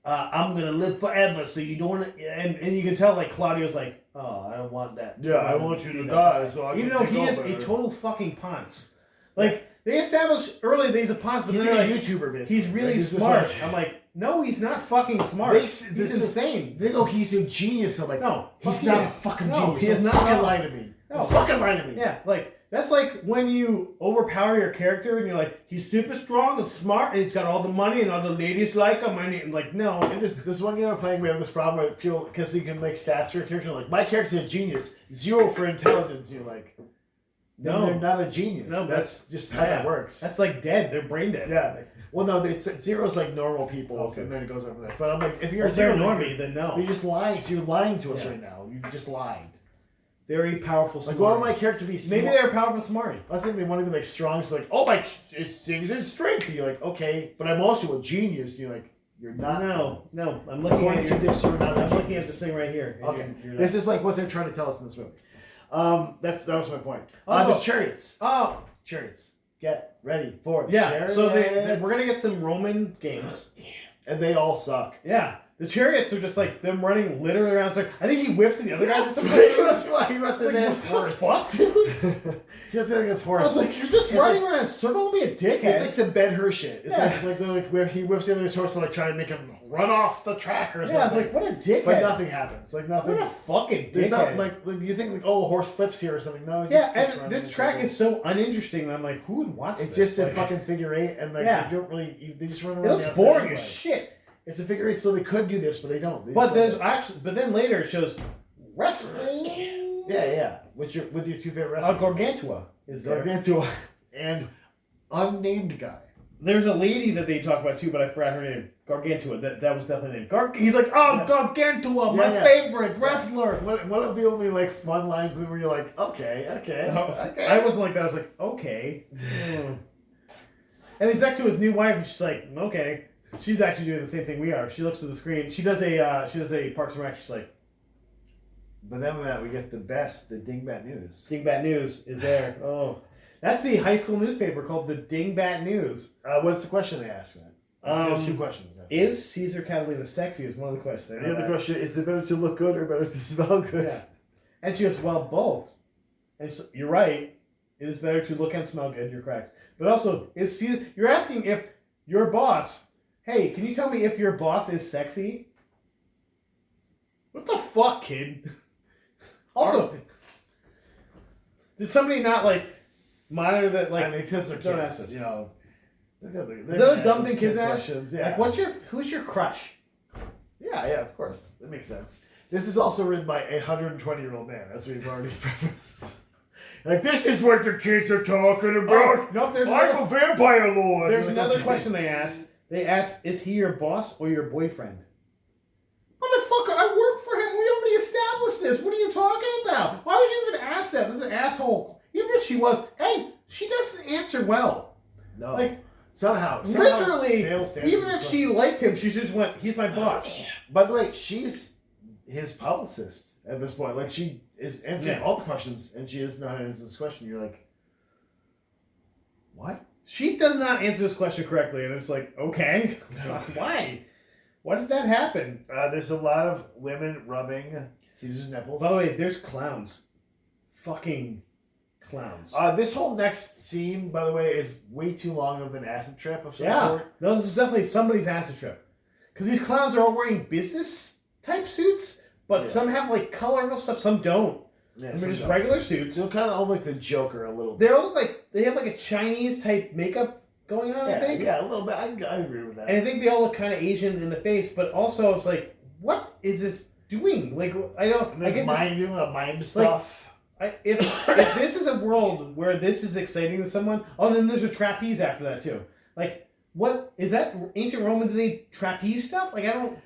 I'm gonna live forever, so you don't want to. And you can tell like Claudio's like, oh, I don't want that. Yeah, I want you to die. So I even though he is a total fucking ponce. Like they established early that he's a ponce, but he's they're like like a YouTuber. Basically. He's really smart. I'm like, no, he's not fucking smart. He's insane. They go, he's a genius. I'm like, no, he's not a fucking genius. He is not. Fucking lie to me. No, fucking lie to me. Yeah, like. That's like when you overpower your character and you're like, he's super strong and smart and he's got all the money and all the ladies like him. And like, no. And this one game I'm playing, we have this problem with people, because you can make stats for your character. Like, my character's a genius, 0 for intelligence. You're like, no, they're not a genius. No, that's just how it works. That's like dead. They're brain dead. Yeah. Well, no, 0's like normal people, and then it goes over there. But I'm like, if you're a 0 normie, then no. You're just lying. So you're lying to us right now. You just lied. Very powerful smarty. Like, why would my character be smart? Maybe they're a powerful smarty. I was thinking they want to be like strong, so like, oh, my things are strength. And you're like, okay, but I'm also a genius. And you're like, you're not. No. I'm looking at this. You're not. I'm looking at this thing right here. Okay. This is like what they're trying to tell us in this movie. That was my point. Also, chariots. Oh, chariots. Get ready for chariots. So we're gonna get some Roman games, and they all suck. Yeah. The chariots are just like them running literally around. So I think he whips the other guys. He must have been his horse. Fuck, dude. He must have his horse. I was like, you're just running around in a circle. Don't be a dickhead. It's like some Ben-Hur shit. It's like where he whips the other guy's horse to like try and make him run off the track or something. Yeah, I was like, what a dickhead. But nothing happens. Like nothing. What a fucking dickhead. There's not like you think like, oh, a horse flips here or something. No. And this track is so uninteresting that I'm like, who would watch this? It's just a fucking figure 8, and like they don't really. They just run around. It looks boring as shit. It's a figure 8, so they could do this, but they don't. But then later it shows wrestling. Yeah. With your 2 favorite wrestlers. Gargantua is there. Gargantua and unnamed guy. There's a lady that they talk about too, but I forgot her name. Gargantua. That was definitely the name. He's like, oh, Gargantua, my Yeah. favorite wrestler. One of the only like fun lines where you're like, okay. I wasn't like that. I was like, okay. And he's next to his new wife, and she's like, okay. She's actually doing the same thing we are. She looks to the screen. She does a Parks and Rec. She's like, But then we get the Dingbat News. Dingbat News is there. Oh, that's the high school newspaper called the Dingbat News. What's the question they ask, man? There's two questions. Is Caesar Catalina sexy? Is one of the questions. The other question is it better to look good or better to smell good? Yeah. And she goes, well, both. And so, you're right. It is better to look and smell good. You're correct. But also, is Caesar? You're asking if your boss. Hey, can you tell me if your boss is sexy? What the fuck, kid? Also, did somebody not like monitor that? Like, I mean, because they're don't kids, ask this. you know. Is that a dumb thing kids ask? Yeah. Like, who's your crush? Yeah, of course. That makes sense. This is also written by a 120-year-old man, as we've already prefaced. Like, this is what the kids are talking about. Nope, I'm a vampire lord. There's another question they ask. They ask, is he your boss or your boyfriend? Motherfucker, I work for him. We already established this. What are you talking about? Why would you even ask that? This is an asshole. Even if she was, hey, she doesn't answer well. No. Like, somehow literally, fails to even answer if this she question. liked him, she just went, he's my boss. By the way, she's his publicist at this point. Like, she is answering all the questions, and she is not answering this question. You're like, what? She does not answer this question correctly, and it's like, okay, why? Why did that happen? There's a lot of women rubbing Caesar's nipples. By the way, there's clowns. Fucking clowns. This whole next scene, by the way, is way too long of an acid trip of some Yeah, sort. those is definitely somebody's acid trip. Because these clowns are all wearing business type suits, but some have like colorful stuff, some don't. Yeah, And they're just regular suits. They're kind of all like the Joker a little bit. They're all like, they have like a Chinese type makeup going on, I think. Yeah, a little bit. I agree with that. And I think they all look kind of Asian in the face, but also it's like, what is this doing? Like, I don't, Like I guess doing a mind stuff. if this is a world where this is exciting to someone, oh, then there's a trapeze after that too. Like, what is that? Ancient Roman? Do they trapeze stuff? Like, I don't.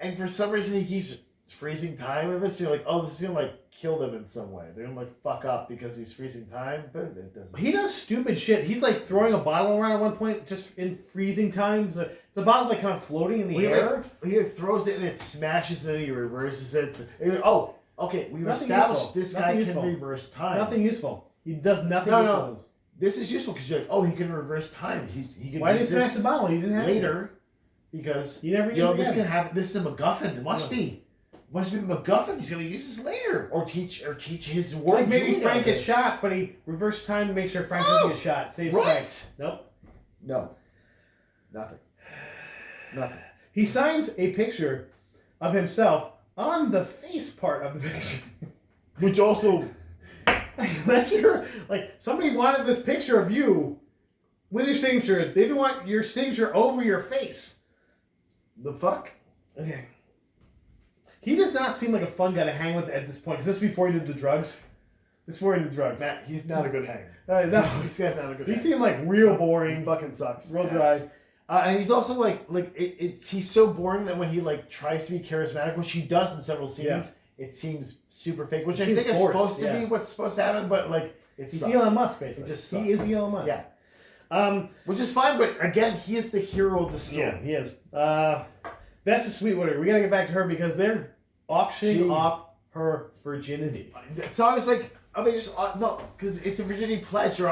And for some reason, he keeps freezing time in this. You're like, oh, this is gonna like kill them in some way. They're gonna like fuck up because he's freezing time, but it doesn't. He does stupid shit. He's like throwing a bottle around at one point, just in freezing time. So the bottle's like kind of floating in the air. He throws it and it smashes it and he reverses it. Oh, okay. We've Nothing established useful. this Nothing guy useful. can reverse time. Nothing useful. He does nothing No, useful. no. This is useful because you're like, oh, he can reverse time. He can. Why did use he smash this the bottle? He didn't have later because You never you know used it this again. can happen. This is a MacGuffin. It must be. Must be MacGuffin. He's gonna use this later, or teach his work. Like maybe Frank gets shot, but he reversed time to make sure Frank doesn't get shot. Saves right. Frank. Nope. No. Nothing. He signs a picture of himself on the face part of the picture. Which also, That's your, like, somebody wanted this picture of you with your signature. They didn't want your signature over your face. the fuck? Okay. He does not seem like a fun guy to hang with at this point. Is this before he did the drugs? This before he did drugs. Matt, he's not a good hang. No, This guy's not a good he hang. seemed like real He boring, fucking sucks. real dry. And he's also like he's so boring that when he like tries to be charismatic, which he does in several scenes, it seems super fake. Which I seems think is forced, supposed to be what's supposed to happen, but like He's sucks. Elon Musk, basically. It just he is sucks. Elon Musk. Yeah. Which is fine, but again, he is the hero of the story. Yeah, he is. Vesta Sweetwater. We gotta get back to her because they're auctioning off her virginity. So I was like, are they just no? Because it's a virginity pledge. They're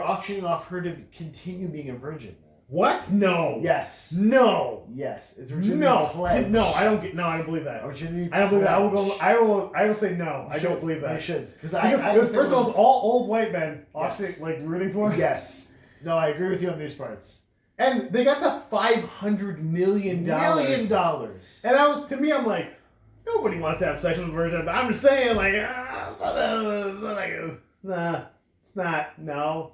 auctioning off her to continue being a virgin. What? No. Yes. No. Yes. It's a virginity No. pledge. No. I don't get. No, I don't believe that. A virginity I don't believe that. I will pledge. go. I will say no. I You don't should. believe that. I should Because I first of all, it's all old white men auctioning, Yes. like rooting for her. Yes. No, I agree with you on these parts. And they got to $500 million. $1 million. And I'm like, nobody wants to have sex with a virgin. But I'm just saying, like, nah, it's not. No.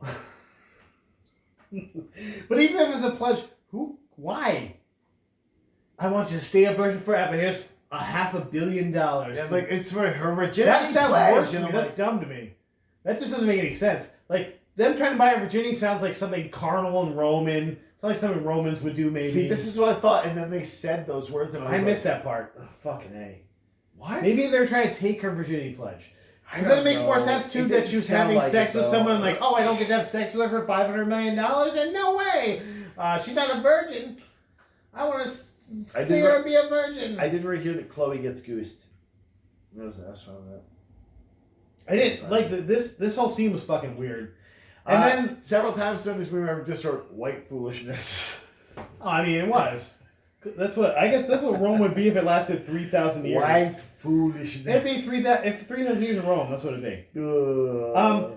But even if it's a pledge, why? I want you to stay a virgin forever. Here's $500 million. Yeah, like it's for her virginity. That sounds pledge, worse to and me. I'm That's like, dumb to me. That just doesn't make any sense. Like, them trying to buy a virginity sounds like something carnal and Roman. It's like something Romans would do, maybe. See, this is what I thought, and then they said those words, and I missed that part. Oh, fucking A. What? Maybe they're trying to take her virginity pledge. Because then it makes more sense, too, that she was having sex with someone like, oh, I don't get to have sex with her for $500 million? And no way! She's not a virgin. I want to see her be a virgin. I did right here that Chloe gets goosed. I was fine with that. I didn't. Like, this whole scene was fucking weird. And then... Several times during this movie, I just heard white foolishness. Oh, I mean, it was. I guess that's what Rome would be if it lasted 3,000 years. White foolishness. It'd be 3,000 years of Rome. That's what it'd be.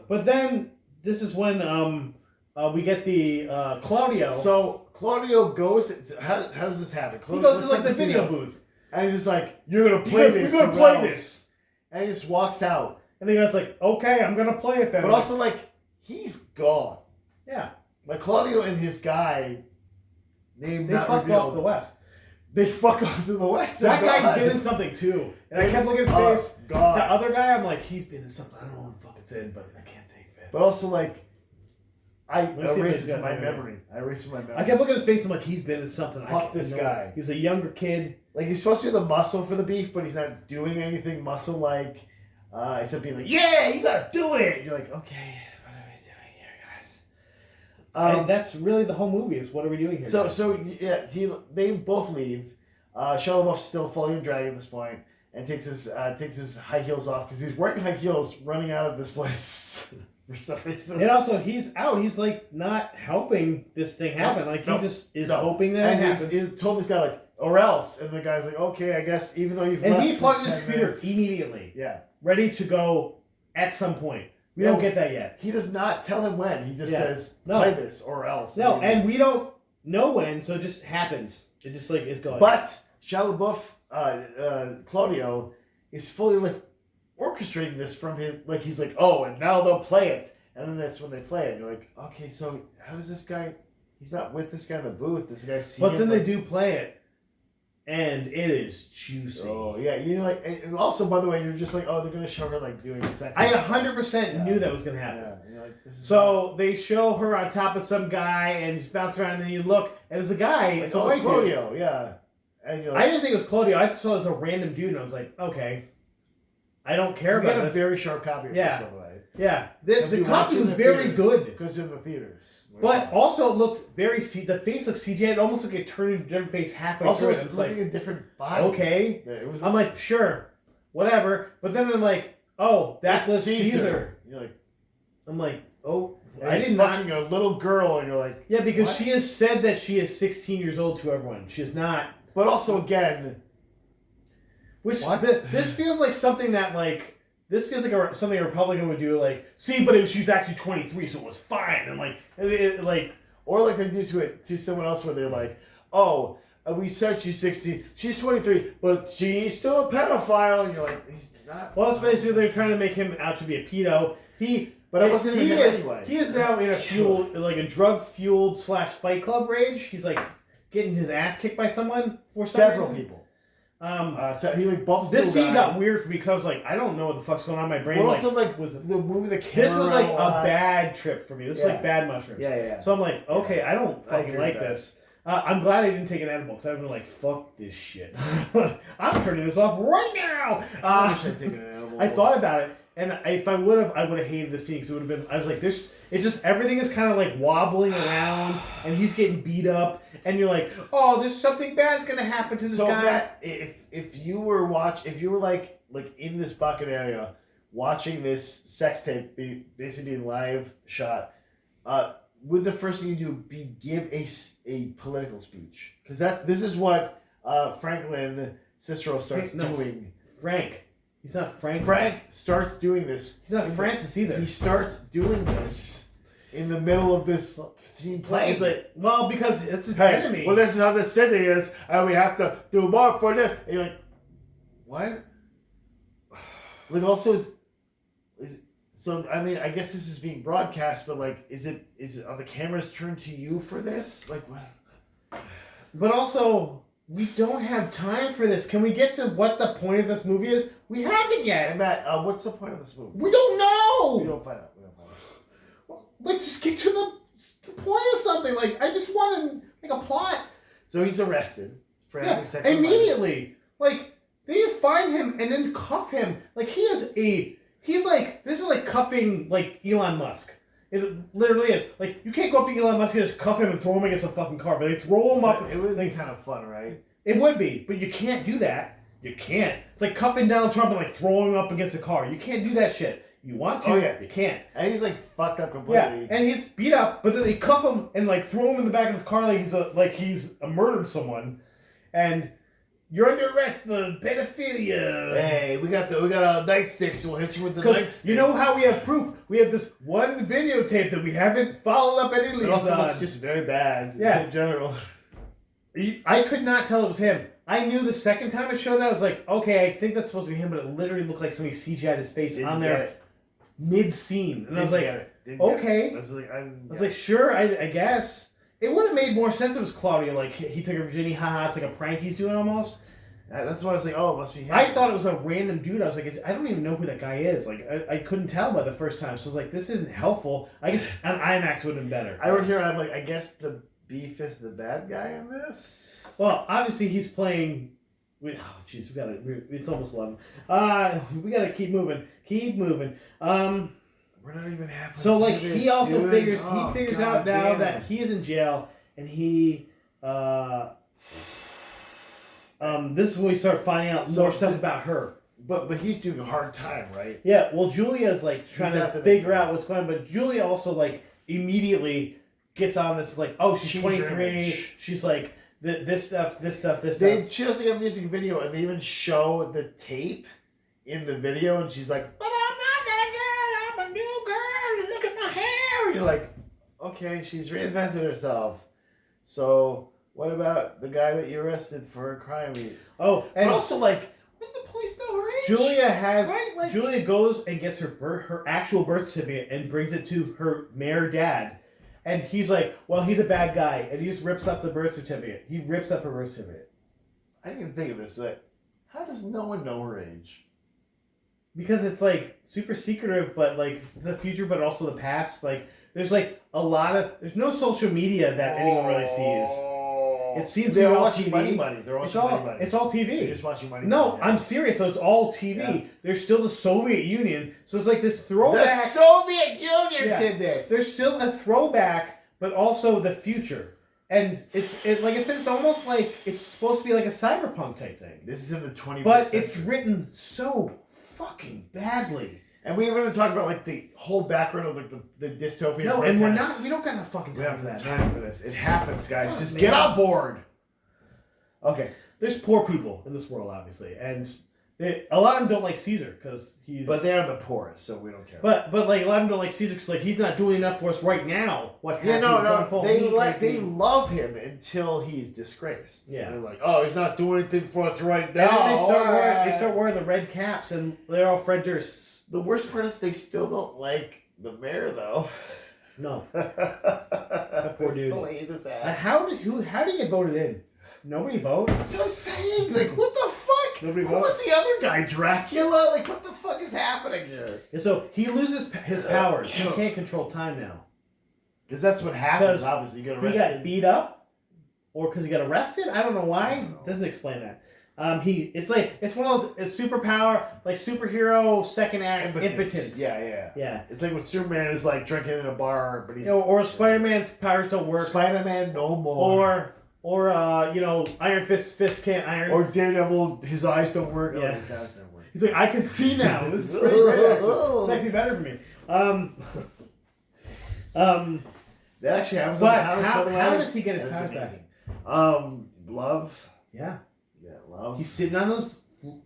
But then this is when we get the Claudio. So Claudio goes. How does this happen? He goes to like the video booth, and he's just like, "You're gonna play this. You're gonna play this," and he just walks out. And the guy's like, "Okay, I'm gonna play it then." But also, like, he's gone. Yeah. Like Claudio and his guy. They fucked off the West. They fuck off to the West. That guy's been in something too. And I kept looking at his face. God. The other guy, I'm like, he's been in something. I don't know what the fuck it's in, but I can't think of it. But also, like, I erased my memory. I kept looking at his face. I'm like, he's been in something. Fuck this guy. He was a younger kid. Like, he's supposed to be the muscle for the beef, but he's not doing anything muscle-like. Except being like, yeah, you gotta do it. And you're like, okay. And that's really the whole movie is what are we doing here? They both leave. Shia LaBeouf's still fully in drag at this point and takes his high heels off because he's wearing high heels running out of this place for some reason. And also he's out. He's like not helping this thing happen. He just is hoping that it happens. He told this guy like or else, and the guy's like, okay, I guess even though you've he plugged his computer immediately. Yeah, ready to go at some point. We don't get that yet. He does not tell him when. He just says, play this or else. No, and we don't know when, so it just happens. It just like is going. But Shia LaBeouf, Claudio, is fully like orchestrating this from his like he's like, oh, and now they'll play it. And then that's when they play it. You're like, okay, so how does this guy he's not with this guy in the booth. This guy see But then like, they do play it. And it is juicy. Oh, yeah. You're like, and also, by the way, you're just like, oh, they're going to show her, like, doing sex. I 100% knew that was going to happen. Yeah. You're like, this is so they show her on top of some guy, and she's bouncing around, and then you look, and it's a guy. It's always Claudio, yeah. And you're like, I didn't think it was Claudio. I just saw it as a random dude, and I was like, okay. I don't care about this. We had a very sharp copy of this, by the way. Yeah. The copy was very good. Because in the theaters. But also it looked very... the face looked CGI. It almost like it turned into a different face halfway through. Also, it's like a different body. Okay. Yeah, I'm like, sure. Whatever. But then I'm like, oh, that was Caesar. You're like... I'm like, oh... I didn't fucking a little girl, and you're like... Yeah, because what? She has said that she is 16 years old to everyone. She is not... But also, again... Which... This feels like something that, like... This feels like something a Republican would do, like, see, but she was actually 23, so it was fine, and or like they do to someone else where they're like, oh, we said she's 16, she's 23, but she's still a pedophile, and you're like, he's not. Well, it's basically they're trying to make him out to be a pedo. But I wasn't even anyway. He is now in a drug-fueled / Fight Club rage. He's like getting his ass kicked by someone for several people. So he like bumps. This scene got weird for me because I was like, I don't know what the fuck's going on in my brain. Well, also like was the movie the camera. This was like a bad trip for me. This was like bad mushrooms. Yeah. So I'm like, okay, I don't fucking like this. I'm glad I didn't take an edible because I've been like, fuck this shit. I'm turning this off right now. I wish I'd taken an edible. I thought about it, and if I would have hated this scene because it would have been. I was like, this. It's just everything is kind of like wobbling around, and he's getting beat up, and you're like, oh, there's something bad's gonna happen to this guy. Matt, if you were like in this bucket area watching this sex tape basically being live shot, would the first thing you do be give a political speech? Because this is what Franklin Cicero starts doing. Frank. He's not Frank. Frank starts doing this. He's not Francis either. He starts doing this in the middle of this scene playing. Like, well, because it's his enemy. Well, this is how the city is, and we have to do more for this. And you're like, what? Like, also, so, I mean, I guess this is being broadcast, but, like, are the cameras turned to you for this? Like, what? But also... We don't have time for this. Can we get to what the point of this movie is? We haven't yet. Hey, Matt, what's the point of this movie? We don't know. We don't find out. Like, just get to the point of something. Like, I just wanted like a plot. So he's arrested for having sex with immediately. Like, they find him and then cuff him. Like, he's like, this is like cuffing like Elon Musk. It literally is. Like, you can't go up to Elon Musk and just cuff him and throw him against a fucking car, but they throw him up. It would be kind of fun, right? It would be, but you can't do that. You can't. It's like cuffing Donald Trump and like throwing him up against a car. You can't do that shit. You want to, you can't. And he's like fucked up completely. Yeah, and he's beat up, but then they cuff him and like throw him in the back of his car like he's murdered someone, and you're under arrest for pedophilia. Hey, we got a nightstick, so we'll hit you with the nightstick. You know how we have proof? We have this one videotape that we haven't followed up any leads on. It also looks just very bad. Yeah. In general. I could not tell it was him. I knew the second time it showed up, I was like, okay, I think that's supposed to be him, but it literally looked like somebody CGI'd his face on there mid-scene. And I was like, okay. I was like, sure, I guess. It would have made more sense if it was Claudia. Like, he took her virginity, haha, it's like a prank he's doing almost. That's why I was like, oh, it must be him. I thought it was a random dude. I was like, I don't even know who that guy is. Like, I couldn't tell by the first time. So I was like, this isn't helpful. I guess an IMAX would have been better. I wrote here, I'm like, I guess the Beef is the bad guy in this? Well, obviously he's playing... Oh, jeez, it's almost 11. We gotta keep moving. Keep moving. We're not even halfway. So, like, he also figures... Oh, he figures God out now damn. that he's in jail, and he... this is when we start finding out more stuff about her. But he's doing a hard time, right? Yeah, well, Julia's, like, trying to figure out what's going on, but Julia also, like, immediately gets on this, like, oh, she's 23, she's, like, this stuff. She does like a music video, and they even show the tape in the video, and she's like, but I'm not that girl, I'm a new girl, look at my hair. And you're like, okay, she's reinvented herself. So, what about the guy that you arrested for a crime? Oh, and but also, like, wouldn't the police know her age? Julia has... Right? Like, Julia goes and gets her actual birth certificate and brings it to her mayor dad. And he's like, well, he's a bad guy. And he just rips up the birth certificate. He rips up her birth certificate. I didn't even think of this. Like, how does no one know her age? Because it's, like, super secretive, but, like, the future, but also the past. Like, there's, like, a lot of... There's no social media that anyone really sees. It seems they're all watching TV. Money. They're watching Money. It's all TV. They're just watching Money. No, yeah. I'm serious. So it's all TV. Yeah. There's still the Soviet Union. So it's like this throwback. The Soviet Union did this. There's still a throwback, but also the future. And it's like I said, it's almost like it's supposed to be like a cyberpunk type thing. This is in the 21st But century. it's written so fucking badly. And we were going to talk about like the whole background of like the dystopian. No, and protests. we don't got enough fucking time for that. Time for this. It happens, guys. Just man. get on board. Okay, there's poor people in this world, obviously, and a lot of them don't like Caesar because he's. But they are the poorest, so we don't care. But like a lot of them don't like Caesar because like he's not doing enough for us right now. What? Yeah, no. They love him until he's disgraced. Yeah. They're like, oh, he's not doing anything for us right now. And then they start wearing the red caps, and they're all Fred Durst. The worst part is they still don't like the mayor, though. No. That poor dude. Still hate his ass. How did he get voted in? Nobody voted. That's what I'm saying. Like, what the fuck? Nobody Who was the other guy? Dracula? Like, what the fuck is happening here? And so he loses his powers. He can't control time now. Because that's what happens, obviously. You get arrested. He got beat up, or because he got arrested. I don't know why. Doesn't explain that. It's one of those superpower, like superhero second act impotence. Yeah. It's like when Superman is like drinking in a bar, but he's or Spider-Man's powers don't work. Spider-Man no more. Or Iron Fist can't iron. Or Daredevil, his eyes don't work. Yeah. Oh, his eyes don't work. He's like, I can see now. This is pretty great. Actually. It's actually better for me. That actually happens. But how does he get his powers back? Love. Yeah, love. He's sitting on those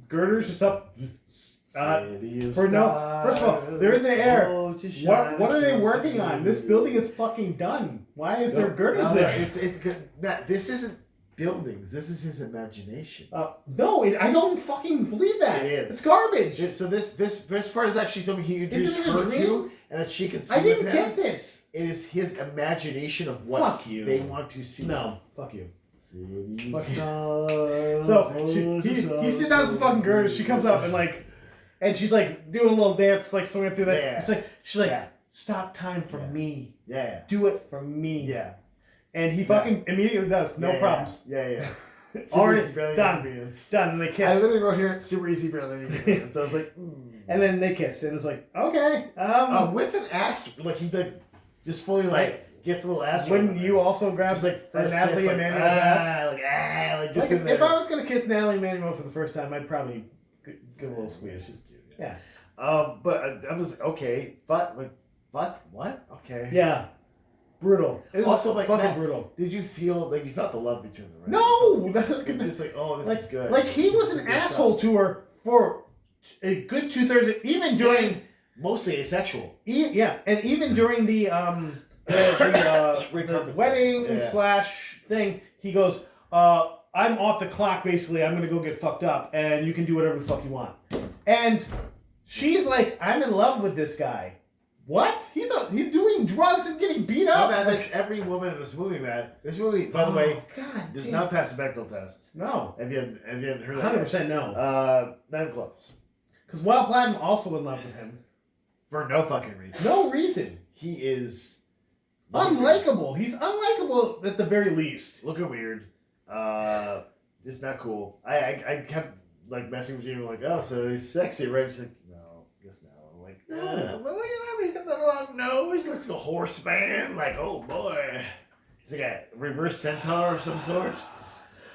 girders just up. First of all, they're in the air. What are they working on? This building is fucking done. Why is there girders there? It's good. This isn't buildings. This is his imagination. No, I don't fucking believe that. It is. It's garbage. So this part is actually something he introduced her to, and that she can see. I didn't with him. get this. It is his imagination of what they want to see. No, fuck you. So he's sitting down some fucking girders. She comes up and she's like doing a little dance, like swinging through that. Yeah. She's like, stop time for me. Yeah. Do it for me. Yeah. And he fucking immediately does. No problems. Yeah. Already barely done. inconvenience. Done. And they kiss. I literally wrote here, super easy, barely inconvenience. So I was like, And then they kiss. And it's like, okay. with an ass, like he like just fully like gets a little ass. Wouldn't you also grab just like first Natalie kiss, like, Emanuel's ass? like gets in If there. I was going to kiss Natalie Emanuel for the first time, I'd probably give a little squeeze. She's cute. Yeah. But I was okay. But what? Okay. Yeah. Brutal. It was Also, like, fucking Matt, brutal. Did you feel like you felt the love between them? Right? No! You're just like, oh, this is good. Like, he was This is an good asshole stuff. to her for a good 2/3, even during... And mostly asexual. And even during the Red the carpet wedding stuff. / thing, he goes, I'm off the clock, basically. I'm going to go get fucked up, and you can do whatever the fuck you want. And she's like, I'm in love with this guy. What? He's doing drugs and getting beat up. Oh, man, that's every woman in this movie, man. This movie, by the way, God does damn. not pass the Bechdel test. No. Have you heard that? 100% no. Not even close. Because Wild Platinum also in love with him. For no fucking reason. No reason. He is Unlikable. He's unlikable at the very least. looking weird. Just not cool. I kept like messing with you like, oh, so he's sexy, right? She's like, no, guess no. I'm like, No. but look at him, he's got that long nose. He looks like a horseman. Like, oh boy. He's like a reverse centaur of some sort.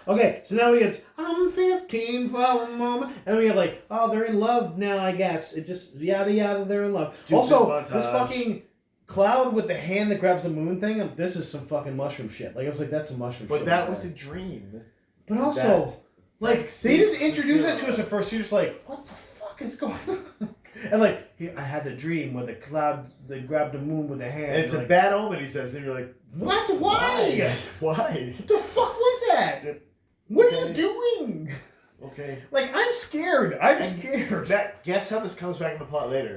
Okay, so now we get, I'm 15 for a moment. And we get like, oh, they're in love now, I guess. It just, yada, yada, they're in love. Stupid Also, montage. this fucking cloud with the hand that grabs the moon thing, this is some fucking mushroom shit. Like, I was like, that's some mushroom shit. But that right was a there. dream. But also, that, like, they didn't introduce it to us at first. You're just like, what the fuck is going on? And like, I had the dream where the cloud, they grabbed the moon with the hand. And it's a like, bad omen, he says. And you're like, what? Why? Why? What the fuck was that? What are you doing? Okay. Like, I'm scared. I'm And scared. Guess how this comes back in the plot later.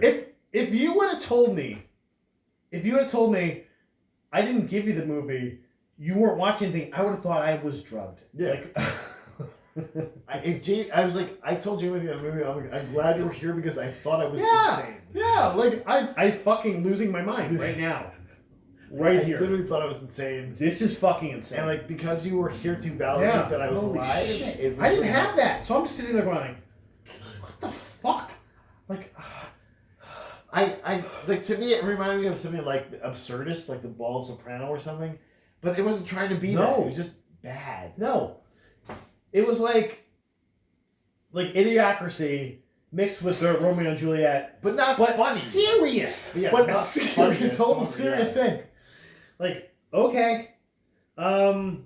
If you would have told me, I didn't give you the movie, you weren't watching anything, I would have thought I was drugged. Yeah. Like, I was like, I told Jamie the movie, I'm glad you were here because I thought I was yeah, insane. yeah. Like, I fucking losing my mind right now, right I here. literally thought I was insane. This is fucking insane. And like, because you were here to validate that I was Holy alive, shit. it was I didn't really- have that, so I'm just sitting there going, what the fuck? Like, I like, to me it reminded me of something like Absurdist, like The Bald Soprano or something, but it wasn't trying to be No. that. It was just bad. no. It was like Idiocracy mixed with the Romeo and Juliet, But not but funny. serious. Yeah, But a not funny, serious, it's whole over, serious yeah. thing. Like, okay. Oh,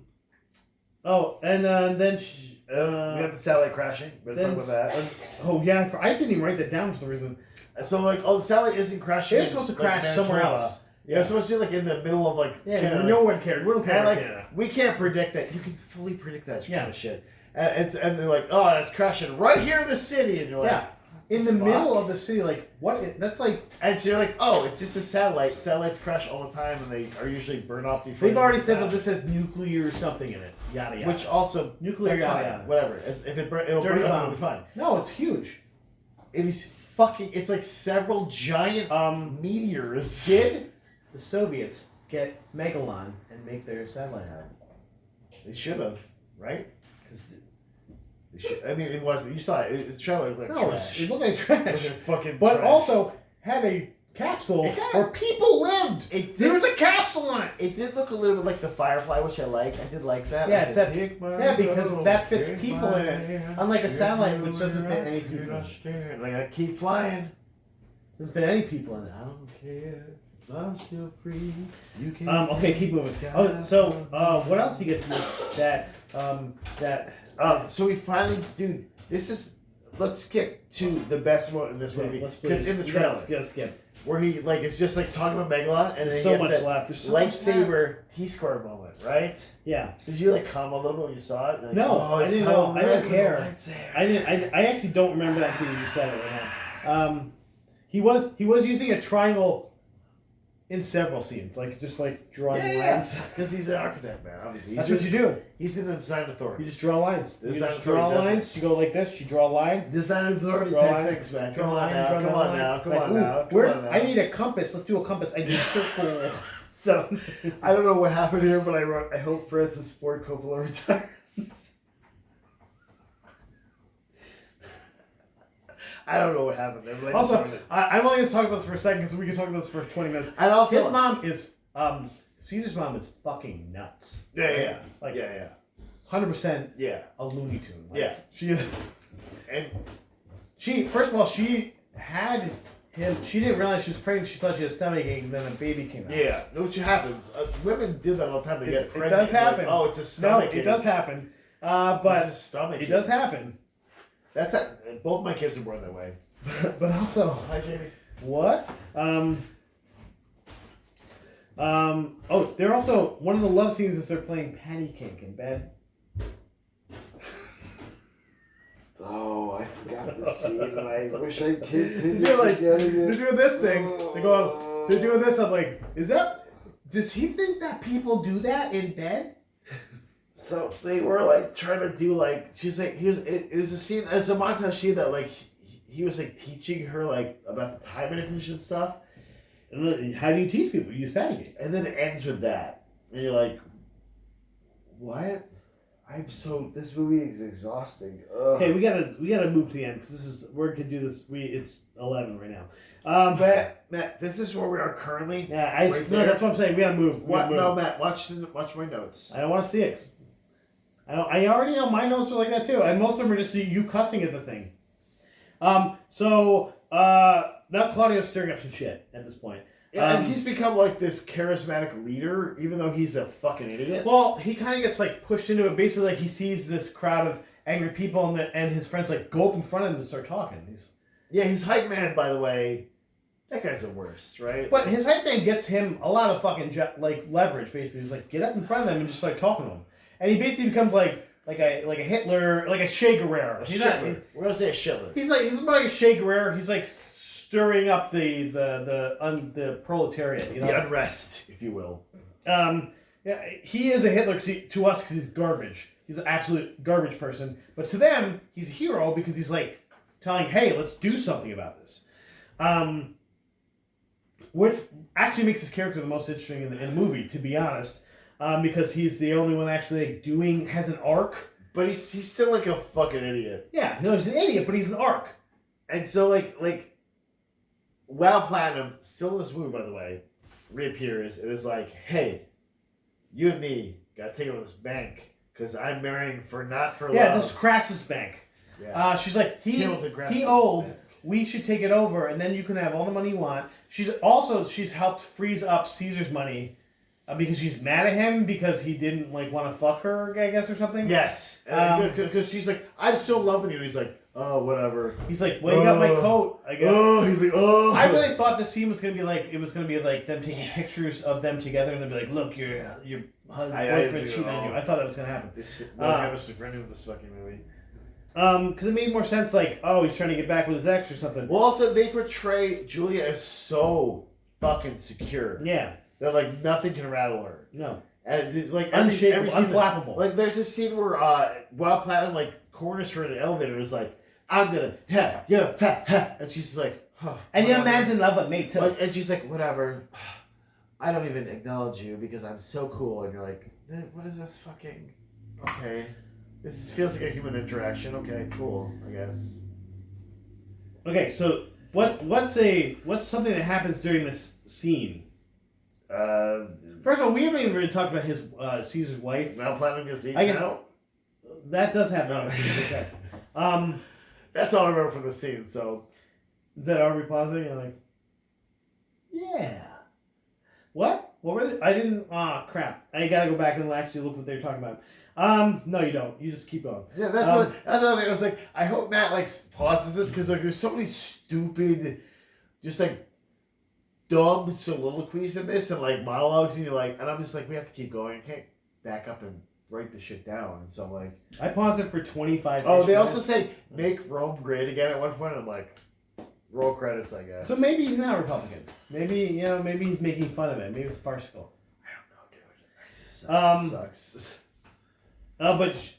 and then she, We got the satellite crashing. We're then- talking about that. oh yeah, I didn't even write that down for some reason. So like, oh, the satellite isn't crashing. They're supposed to in, crash like, somewhere Manitoba. else. Yeah, it's supposed to be like in the middle of like Yeah, Canada. no one cared. We don't care And about like, Canada. we can't predict that. You can fully predict that Yeah. kind of shit. And they're like, oh, it's crashing right here in the city, and you're like, Yeah, in the fuck? middle of the city. Like, what? That's like and so you're like, oh, it's just a satellite. Satellites crash all the time, and they are usually burned off before. they've they already crash. said that this has nuclear something in it. Yada yada. Which also Nuclear, that's yada, fine. yada. Whatever. If it it'll Dirty burn up, bomb. it'll be fine. No, it's huge. It is fucking. It's like several giant meteors. Did the Soviets get Megalon and make their satellite out of it? They should have, right? Because I mean, it was. You saw it. It's trying to look like No, trash. it looked like It trash. was fucking But trash. also had a capsule It had- where people lived. It There did- was a capsule on it. It did look a little bit like the Firefly, which I like. I did like that. Yeah, I it's said, that- "Take my yeah, because road, that fits take people my in it, hand, unlike a take satellite, me which doesn't where fit any I people. cannot stand." Like I keep flying. Doesn't fit any people in it. I don't care. I'm still free. You can. Okay, keep moving. Oh, so what else do you get from this? So we finally, dude. This is. Let's skip to the best moment in this movie. Let's Because in the trailer, Let's skip. where he like is just like talking about Megalon, and then There's he so gets much that left. There's so much left. lightsaber T-square moment, right? Yeah. Did you like calm a little bit when you saw it? Like, No, oh, I it's didn't coming know. I didn't red with care. the lightsaber. I didn't. I actually don't remember that until you just said it right now. He was using a triangle in several scenes, like just like drawing lines. Because he's an architect, man. Obviously, That's what you do. He's in the design You authority. just draw lines. You Design just draw authority does lines. it. You go like this. You draw a line. Design authority Draw type line, things, man. Draw Come a on line. now. Draw Come another on line. now. Come Like, on ooh, now. Come where's? on now. I need a compass. Let's do a compass. I need a circle. So, I don't know what happened here, but I wrote, I hope Francis Ford Coppola retires. I don't know what happened there. But Also, I'm only going to talk about this for a second because we can talk about this for 20 minutes. And also, his mom is, Caesar's mom is fucking nuts. Yeah. Like, yeah. 100% Yeah. a Looney Tune. Like, Yeah. She is. And First of all, she had him. She didn't realize she was pregnant. She thought she had a stomach ache, and then a baby came out. yeah, which happens. Women do that all the time. They get It pregnant. does happen. Like, oh, it's a stomach. No, it does happen. But it's a stomach. it does happen. That's that. Both my kids are born that way. But also, Hi, Jamie. what? Oh, they're also one of the love scenes is they're playing patty cake in bed. Oh, I forgot the scene. I wish I could. They're doing this thing. They're doing this. I'm like, does he think that people do that in bed? So they were like trying to do like, she was like, it was a scene, it was a montage scene that like, he was like teaching her like about the time manipulation stuff. And how do you teach people? You use patty cake. And then it ends with that. And you're like, what? This movie is exhausting. Ugh. Okay, we gotta move to the end because we're gonna do this. It's 11 right now. Matt, this is where we are currently. Yeah, that's what I'm saying. We gotta move. No, Matt, watch my notes. I don't want to see it. I already know my notes are like that too, and most of them are just you cussing at the thing. So now Claudio's stirring up some shit at this point. Yeah, and he's become like this charismatic leader, even though he's a fucking idiot. Well, he kind of gets like pushed into it. Basically, like he sees this crowd of angry people, and his friends like go up in front of him and start talking. His hype man, by the way, that guy's the worst, right? But his hype man gets him a lot of fucking like leverage. Basically, he's like get up in front of them and just start talking to him, and he basically becomes like a Hitler, like a Che Guevara. We're gonna say a shitler. He's more like a Che Guevara. He's like stirring up the proletariat, you know? The unrest, if you will. Yeah, he is a Hitler to us because he's garbage. He's an absolute garbage person. But to them, he's a hero because he's like telling, hey, let's do something about this. Which actually makes his character the most interesting in the movie, to be honest. Because he's the only one actually has an arc. But he's still like a fucking idiot. Yeah, no, he's an idiot, but he's an arc. And so like Wow Platinum, still in this movie by the way, reappears. It was like, hey, you and me gotta take over this bank because I'm marrying not for love. Yeah, this is Crass's bank. Yeah. She's like, he old. Bank. We should take it over, and then you can have all the money you want. She's helped freeze up Caesar's money because she's mad at him because he didn't like want to fuck her, I guess, or something. Yes, because she's like, I'm still loving you. And he's like, oh, whatever. He's like, well, you got my coat, I guess. Oh, he's like, oh. I really thought this scene was gonna be like them taking pictures of them together, and they'd be like, look, your boyfriend's cheating on you. I thought that was gonna happen. No chemistry for anyone with this fucking movie. Because it made more sense, like, oh, he's trying to get back with his ex or something. Well, also they portray Julia as so fucking secure. Yeah. That like nothing can rattle her. No. And it's like unshakable, unflappable. Like there's a scene where Wild Platinum like corners her in an elevator and is like, I'm gonna and she's like, huh, and your man's in love with me too. Like, and she's like, whatever. I don't even acknowledge you because I'm so cool. And you're like, what is this fucking? Okay, this feels like a human interaction. Okay, cool. I guess. Okay, so what's something that happens during this scene? First of all, we haven't even really talked about his Caesar's wife. Now Platinum gets eaten I guess out. That does happen. Okay. That's all I remember from the scene. So is that Aubrey Plaza? You're like, yeah. What? What were they? I didn't. Crap. I gotta go back and actually look what they're talking about. No, you don't. You just keep going. Yeah, that's another thing. I was like, I hope Matt like pauses this because like there's so many stupid, just like dumb soliloquies in this and like monologues, and you're like, and I'm just like, we have to keep going. I can't back up and write the shit down. And so I'm like, I paused it for 25. Oh, they also say make Rome great again at one point. And I'm like, roll credits, I guess. So maybe he's not Republican. Maybe maybe he's making fun of it. Maybe it's farcical. I don't know, dude. It sucks. But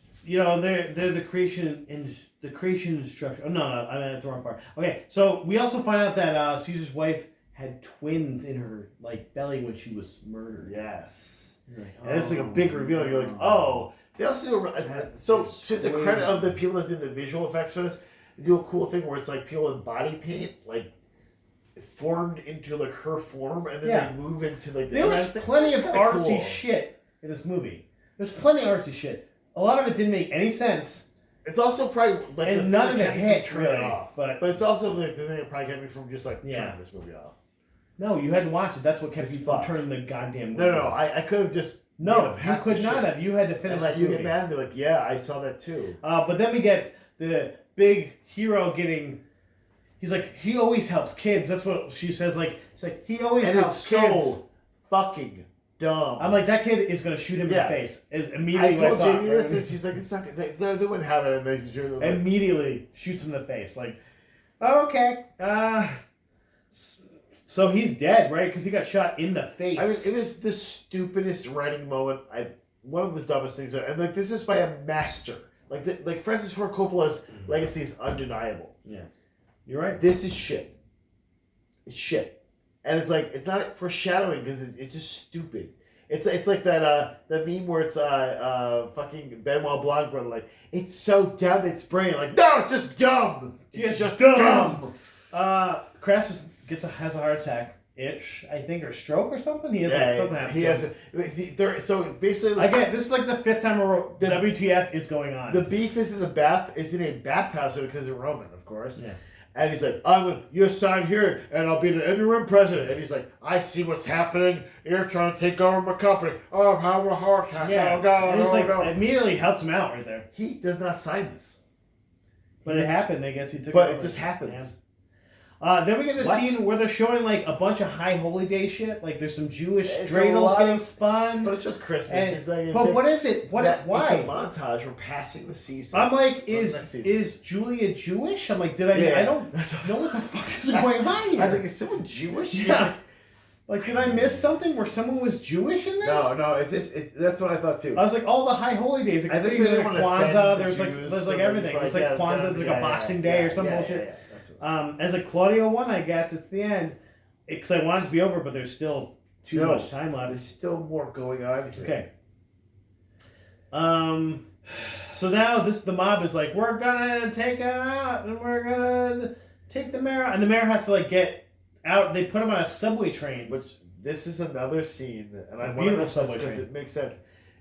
they're the creation instruction. Oh no, I meant the wrong part. Okay, so we also find out that Caesar's wife had twins in her like belly when she was murdered. Yes. Like, And it's like a big reveal. You're like, oh. They also do so to the credit of the people that did the visual effects for this, they do a cool thing where it's like people in body paint like formed into like her form, and then they move into like. There was plenty of artsy shit in this movie. There's plenty of artsy shit. A lot of it didn't make any sense. It's also probably like and none of it hit really off, but it's also like the thing that probably kept me from just like turning this movie off. No, you had to watch it. That's what kept you from turning the goddamn movie. No, I could have just. No, you could not have. You had to finish. And like you get mad and be like, yeah, I saw that too. But then we get the big hero getting. He's like, he always helps kids. That's what she says. Like, it's like he always helps kids. So fucking dumb. I'm like, that kid is gonna shoot him in the face. Is immediately. I told Jamie this, and she's like, it's not. They wouldn't have it. And immediately shoots him in the face. Like, oh, okay. So he's dead, right? Because he got shot in the face. I mean, it is the stupidest writing moment. One of the dumbest things. And like, this is by a master. Like Francis Ford Coppola's legacy is undeniable. Yeah, you're right. This is shit. It's shit, and it's like it's not foreshadowing because it's just stupid. It's like that meme where it's fucking Benoit Blanc where like it's so dumb it's brilliant. Like no, it's just dumb. It's just dumb. Crassus has a heart attack, I think, or stroke or something. He has something. He has so basically, this is like the fifth time the WTF is going on. The beef is in a bathhouse because of Roman, of course. Yeah. And he's like, you sign here, and I'll be the interim president. And he's like, I see what's happening. You're trying to take over my company. Oh, I'm having a heart attack. Yeah. Oh, God. And he's immediately helps him out right there. He does not sign this. But it happened. I guess he took it But over. it just happens. Yeah. Then we get the scene where they're showing like a bunch of High Holy Day shit. Like there's some Jewish dreidels getting spun. But it's just Christmas. What is it? Why? It's a montage. We're passing the season. I'm like, is Julia Jewish? I'm like, I don't know what the fuck is going on here. I was like, is someone Jewish? Yeah. Like, did I miss something where someone was Jewish in this? No, that's what I thought too. I was like, all the High Holy Days. Like, I think there's Kwanzaa. There's like everything. There's like Kwanzaa. There's like a Boxing Day or some bullshit. As a Claudio one, I guess it's the end. Because I want it to be over, but there's still too much time left. There's still more going on here. Okay. So now the mob is like, we're gonna take him out, and we're gonna take the mayor out, and the mayor has to like get out. They put him on a subway train. Which this is another scene, and I want beautiful subway train. It makes sense.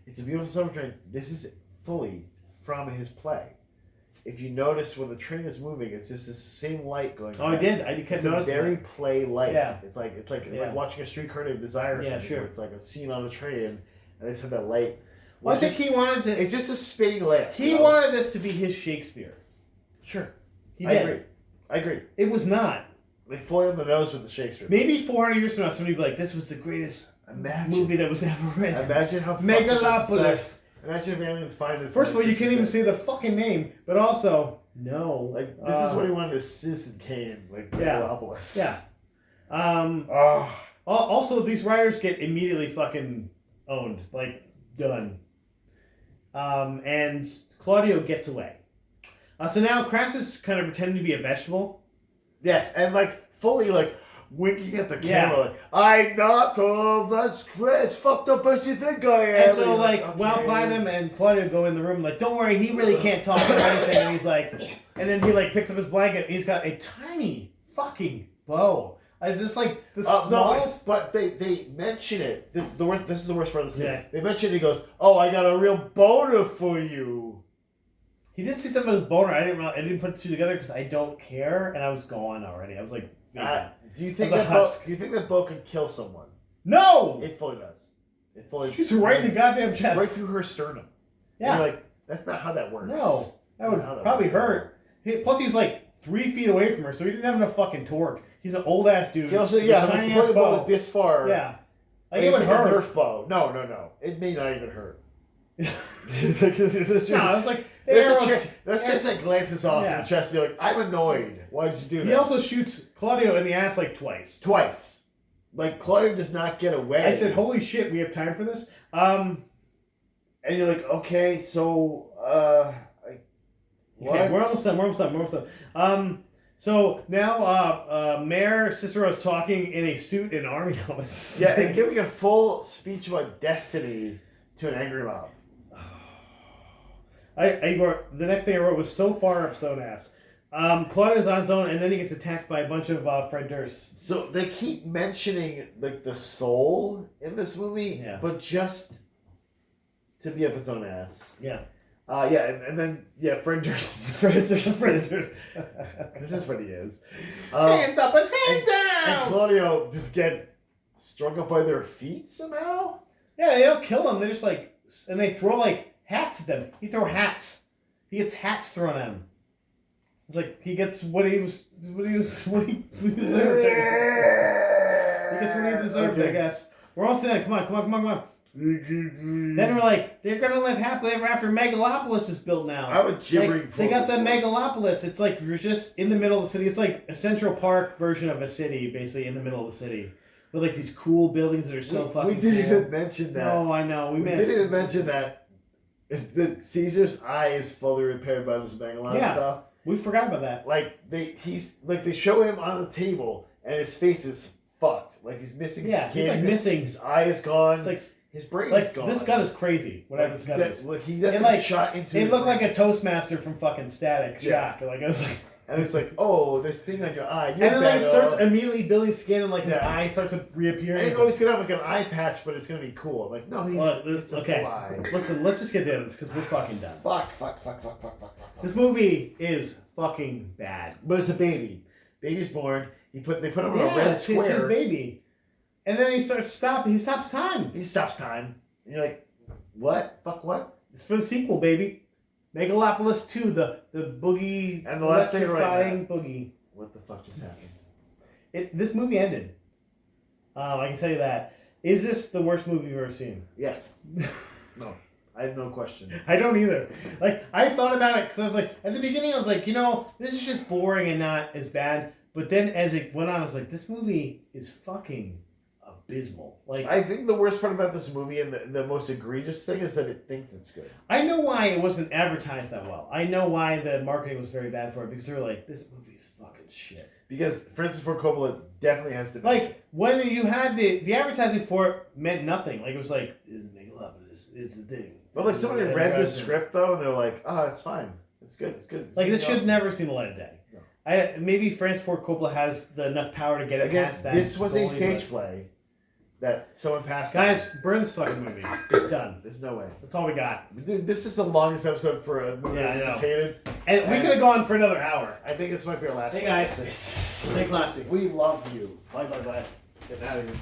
It's a beautiful subway train. This is fully from his play. If you notice when the train is moving, it's just the same light going. Oh, I did kept noticing. It's a very play light. Yeah. It's like watching a Streetcar Named Desire. Or something, where it's like a scene on a train, and they just have that light. Well, I think he wanted to. It's just a spinning lamp. He wanted this to be his Shakespeare. Sure, he did. I agree. It was not. They fly on the nose with the Shakespeare. Maybe 400 years from now, somebody will be like, "This was the greatest movie that was ever written." Imagine how Megalopolis. Imagine if aliens find this. First of all, you can't even say the fucking name, but also. No. Like, this is what he wanted to Citizen Kane, like Megalopolis. Yeah. Also, these writers get immediately fucking owned. Like, done. And Claudio gets away. So now Crassus kind of pretending to be a vegetable. Yes, and like, fully like, winking at the camera, like, I'm not as fucked up as you think I am. And so, while Platinum and Claudio go in the room, like, don't worry, he really can't talk or anything. And he's like, and then he like picks up his blanket. And he's got a tiny fucking bow. It's like the smallest. No, but they mention it. This is the worst. This is the worst part of the scene. Yeah. They mention it. He goes, "Oh, I got a real boner for you." He did see something about his boner. I didn't put the two together because I don't care, and I was gone already. I was like. Do you think that bow can kill someone? No! It fully does. Shoots her right in the goddamn chest. Right through her sternum. Yeah. And you're like, that's not how that works. No. That would probably hurt. Plus he was like 3 feet away from her, so he didn't have enough fucking torque. He's an old ass dude. He also, tiny ass bow this far. Yeah. Like it would hurt. A Nerf bow. No. It may not even hurt. It's like that's just like glances off in the chest. You're like, I'm annoyed. Why did you do that? He also shoots Claudio in the ass like twice. Like Claudio does not get away. I said, "Holy shit, we have time for this." And you're like, okay, so what? Okay, we're almost done. So now Mayor Cicero's talking in a suit and army helmet. Yeah, and giving a full speech about destiny to an angry mob. I wrote, the next thing I wrote was so far up Stone ass. Claudio's on his own, and then he gets attacked by a bunch of Fred Durst. So they keep mentioning like the soul in this movie, but just to be up its own ass. Yeah. And then Fred Durst. Fred Durst. That's what he is. Hands up and hands down. And Claudio just get strung up by their feet somehow. Yeah, they don't kill him. They're just like, and they throw like hats at them. He throw hats. He gets hats thrown at him. It's like he gets what he deserved. He gets what he deserved, I guess. We're all saying, come on. Then we're like, they're gonna live happily ever after. Megalopolis is built now. I was gibbering. They got the Megalopolis. It's like you're just in the middle of the city. It's like a Central Park version of a city, basically in the middle of the city, with like these cool buildings that are so fucking. We didn't cool. even mention that. No, I know. We didn't even mention that. The Caesar's eye is fully repaired by this Megalon stuff. We forgot about that. They show him on the table and his face is fucked. Like he's missing skin. He's like missing. His eye is gone. It's like his brain is gone. This gun is crazy. Whatever this gun is. Like he definitely shot into. It looked like a Toastmaster from fucking Static Shock. Like I was like. And it's like, oh, this thing on your eye. And then like it starts immediately building skin and like his eyes start to reappear. And he's always gonna have like an eye patch, but it's gonna be cool. I'm like, no, he's okay. Fly. Listen, let's just get to this because we're fucking done. Fuck. This movie is fucking bad. But it's a baby. Baby's born. They put him on a red square. It's his baby. And then he stops time. He stops time. And you're like, what? Fuck what? It's for the sequel, baby. Megalopolis 2, the boogie and the last thing right boogie. What the fuck just happened? This movie ended. I can tell you that. Is this the worst movie you've ever seen? Yes. No. I have no question. I don't either. Like, I thought about it because I was like, at the beginning I was like, this is just boring and not as bad. But then as it went on, I was like, this movie is fucking abysmal. Like, I think the worst part about this movie and the most egregious thing is that it thinks it's good. I know why it wasn't advertised that well. I know why the marketing was very bad for it because they were like, this movie's fucking shit. Because Francis Ford Coppola definitely has the like when you had the advertising for it meant nothing. Like it was like Megalopolis is the thing. But like somebody read the script though and they're like, oh, it's fine. It's good. Like this should never seen the light of day. No. Maybe Francis Ford Coppola has enough power to get it past that. This was a stage play. That someone passed. Guys, Burn's fucking movie. It's done. There's no way. That's all we got. Dude, this is the longest episode for a movie I just hated. And we could have gone for another hour. I think this might be our last one. Hey guys. Stay classy. We love you. Bye. Get out of here.